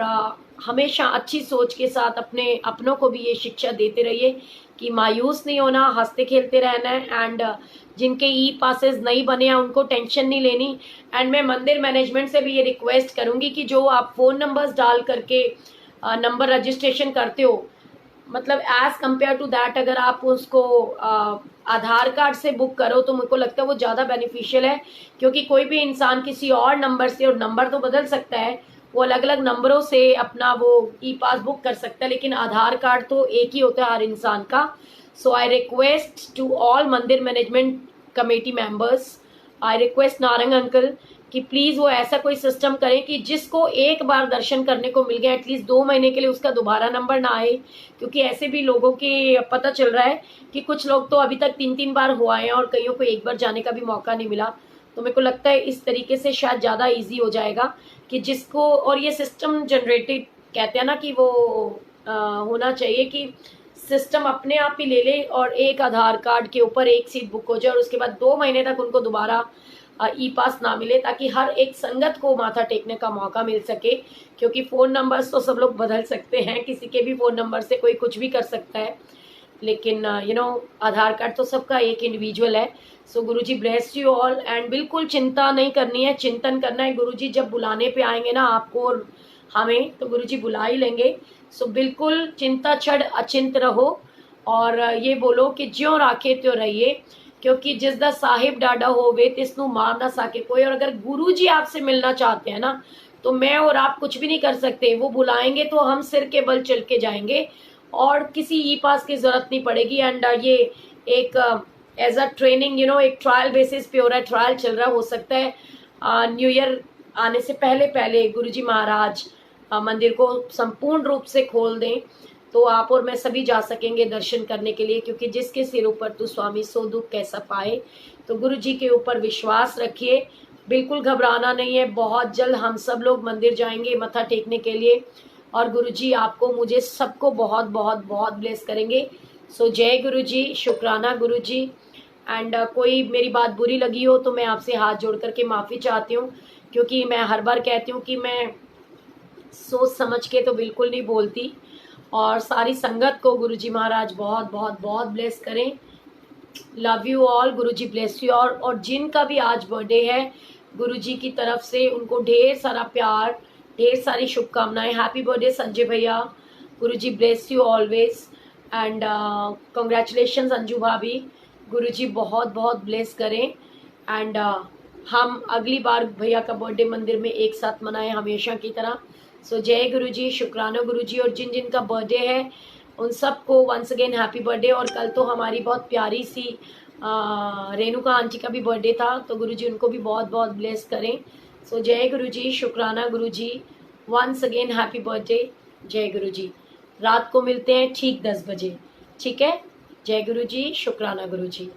हमेशा अच्छी सोच के साथ अपने अपनों को भी ये शिक्षा देते रहिए कि मायूस नहीं होना, हंसते खेलते रहना है। एंड जिनके ई पासेस नहीं बने हैं उनको टेंशन नहीं लेनी। एंड मैं मंदिर मैनेजमेंट से भी ये रिक्वेस्ट करूंगी कि जो आप फोन नंबर्स डाल करके नंबर रजिस्ट्रेशन करते हो, मतलब एज कंपेयर टू दैट अगर आप उसको आधार कार्ड से बुक करो तो मुझको लगता है वो ज़्यादा बेनिफिशियल है, क्योंकि कोई भी इंसान किसी और नंबर से, और नंबर तो बदल सकता है, वो अलग अलग नंबरों से अपना वो ई पास बुक कर सकता है, लेकिन आधार कार्ड तो एक ही होता है हर इंसान का। सो आई रिक्वेस्ट टू ऑल मंदिर management committee members, I request Narang uncle कि प्लीज वो ऐसा कोई सिस्टम करें कि जिसको एक बार दर्शन करने को मिल गया, एटलीस्ट 2 महीने के लिए उसका दोबारा नंबर ना आए। क्योंकि ऐसे भी लोगों के पता चल रहा है कि कुछ लोग तो अभी तक 3-3 बार हुआ है और कईयों को एक बार जाने का भी मौका नहीं मिला। तो मेरे को लगता है इस तरीके से शायद ज़्यादा ईजी हो जाएगा कि जिसको, और ये सिस्टम जनरेटेड कहते हैं ना कि वो होना चाहिए कि सिस्टम अपने आप ही ले ले और एक आधार कार्ड के ऊपर एक सीट बुक हो जाए, और उसके बाद 2 महीने तक उनको दोबारा ई पास ना मिले, ताकि हर एक संगत को माथा टेकने का मौका मिल सके। क्योंकि फ़ोन नंबर्स तो सब लोग बदल सकते हैं, किसी के भी फ़ोन नंबर से कोई कुछ भी कर सकता है, लेकिन आधार कार्ड तो सबका एक इंडिविजुअल है। सो गुरुजी ब्लेस यू ऑल, एंड बिल्कुल चिंता नहीं करनी है, चिंतन करना है। गुरुजी जब बुलाने पे आएंगे ना आपको और हमें, तो गुरुजी बुला ही लेंगे। सो बिल्कुल चिंता छड़ अचिंत रहो, और ये बोलो कि ज्यों राखे त्यों रहिए, क्योंकि जिस दा साहिब डाडा होवे तिसनु मार ना सके कोई। और अगर गुरु जी आपसे मिलना चाहते हैं ना, तो मैं और आप कुछ भी नहीं कर सकते। वो बुलाएंगे तो हम सिर के बल चल के जाएंगे, और किसी ई पास की जरूरत नहीं पड़ेगी। एंड ये एक एज अ ट्रेनिंग, एक ट्रायल बेसिस पे हो रहा है, ट्रायल चल रहा, हो सकता है न्यू ईयर आने से पहले पहले गुरुजी महाराज मंदिर को संपूर्ण रूप से खोल दें, तो आप और मैं सभी जा सकेंगे दर्शन करने के लिए। क्योंकि जिसके सिर ऊपर तू स्वामी सो दुख कैसा पाए। तो गुरु जी के ऊपर विश्वास रखिए, बिल्कुल घबराना नहीं है। बहुत जल्द हम सब लोग मंदिर जाएंगे मत्था टेकने के लिए, और गुरु जी आपको मुझे सबको बहुत बहुत बहुत ब्लेस करेंगे। सो जय गुरु जी, शुक्राना गुरु जी। एंड कोई मेरी बात बुरी लगी हो तो मैं आपसे हाथ जोड़ करके माफ़ी चाहती हूँ, क्योंकि मैं हर बार कहती हूँ कि मैं सोच समझ के तो बिल्कुल नहीं बोलती। और सारी संगत को गुरुजी महाराज बहुत बहुत बहुत ब्लेस करें। Love you all, Guruji bless you all. और जिनका भी आज बर्थडे है, गुरुजी की तरफ से उनको ढेर सारा प्यार, ढेर सारी शुभकामनाएं। हैप्पी बर्थडे संजय भैया, Guruji bless you always. And congratulation Anju भाभी, गुरुजी बहुत बहुत ब्लेस करें। एंड हम अगली बार भैया का बर्थडे मंदिर में एक साथ मनाएं हमेशा की तरह। सो जय गुरु जी, शुक्राना गुरु जी। और जिन जिन का बर्थडे है उन सबको वंस अगेन हैप्पी बर्थडे। और कल तो हमारी बहुत प्यारी सी रेणुका आंटी का भी बर्थडे था, तो गुरु जी उनको भी बहुत बहुत ब्लेस करें। सो जय गुरु जी, शुक्राना गुरु जी, वंस अगेन हैप्पी बर्थडे। जय गुरु जी। रात को मिलते हैं ठीक 10 बजे, ठीक है। जय गुरु जी, शुक्राना गुरु जी।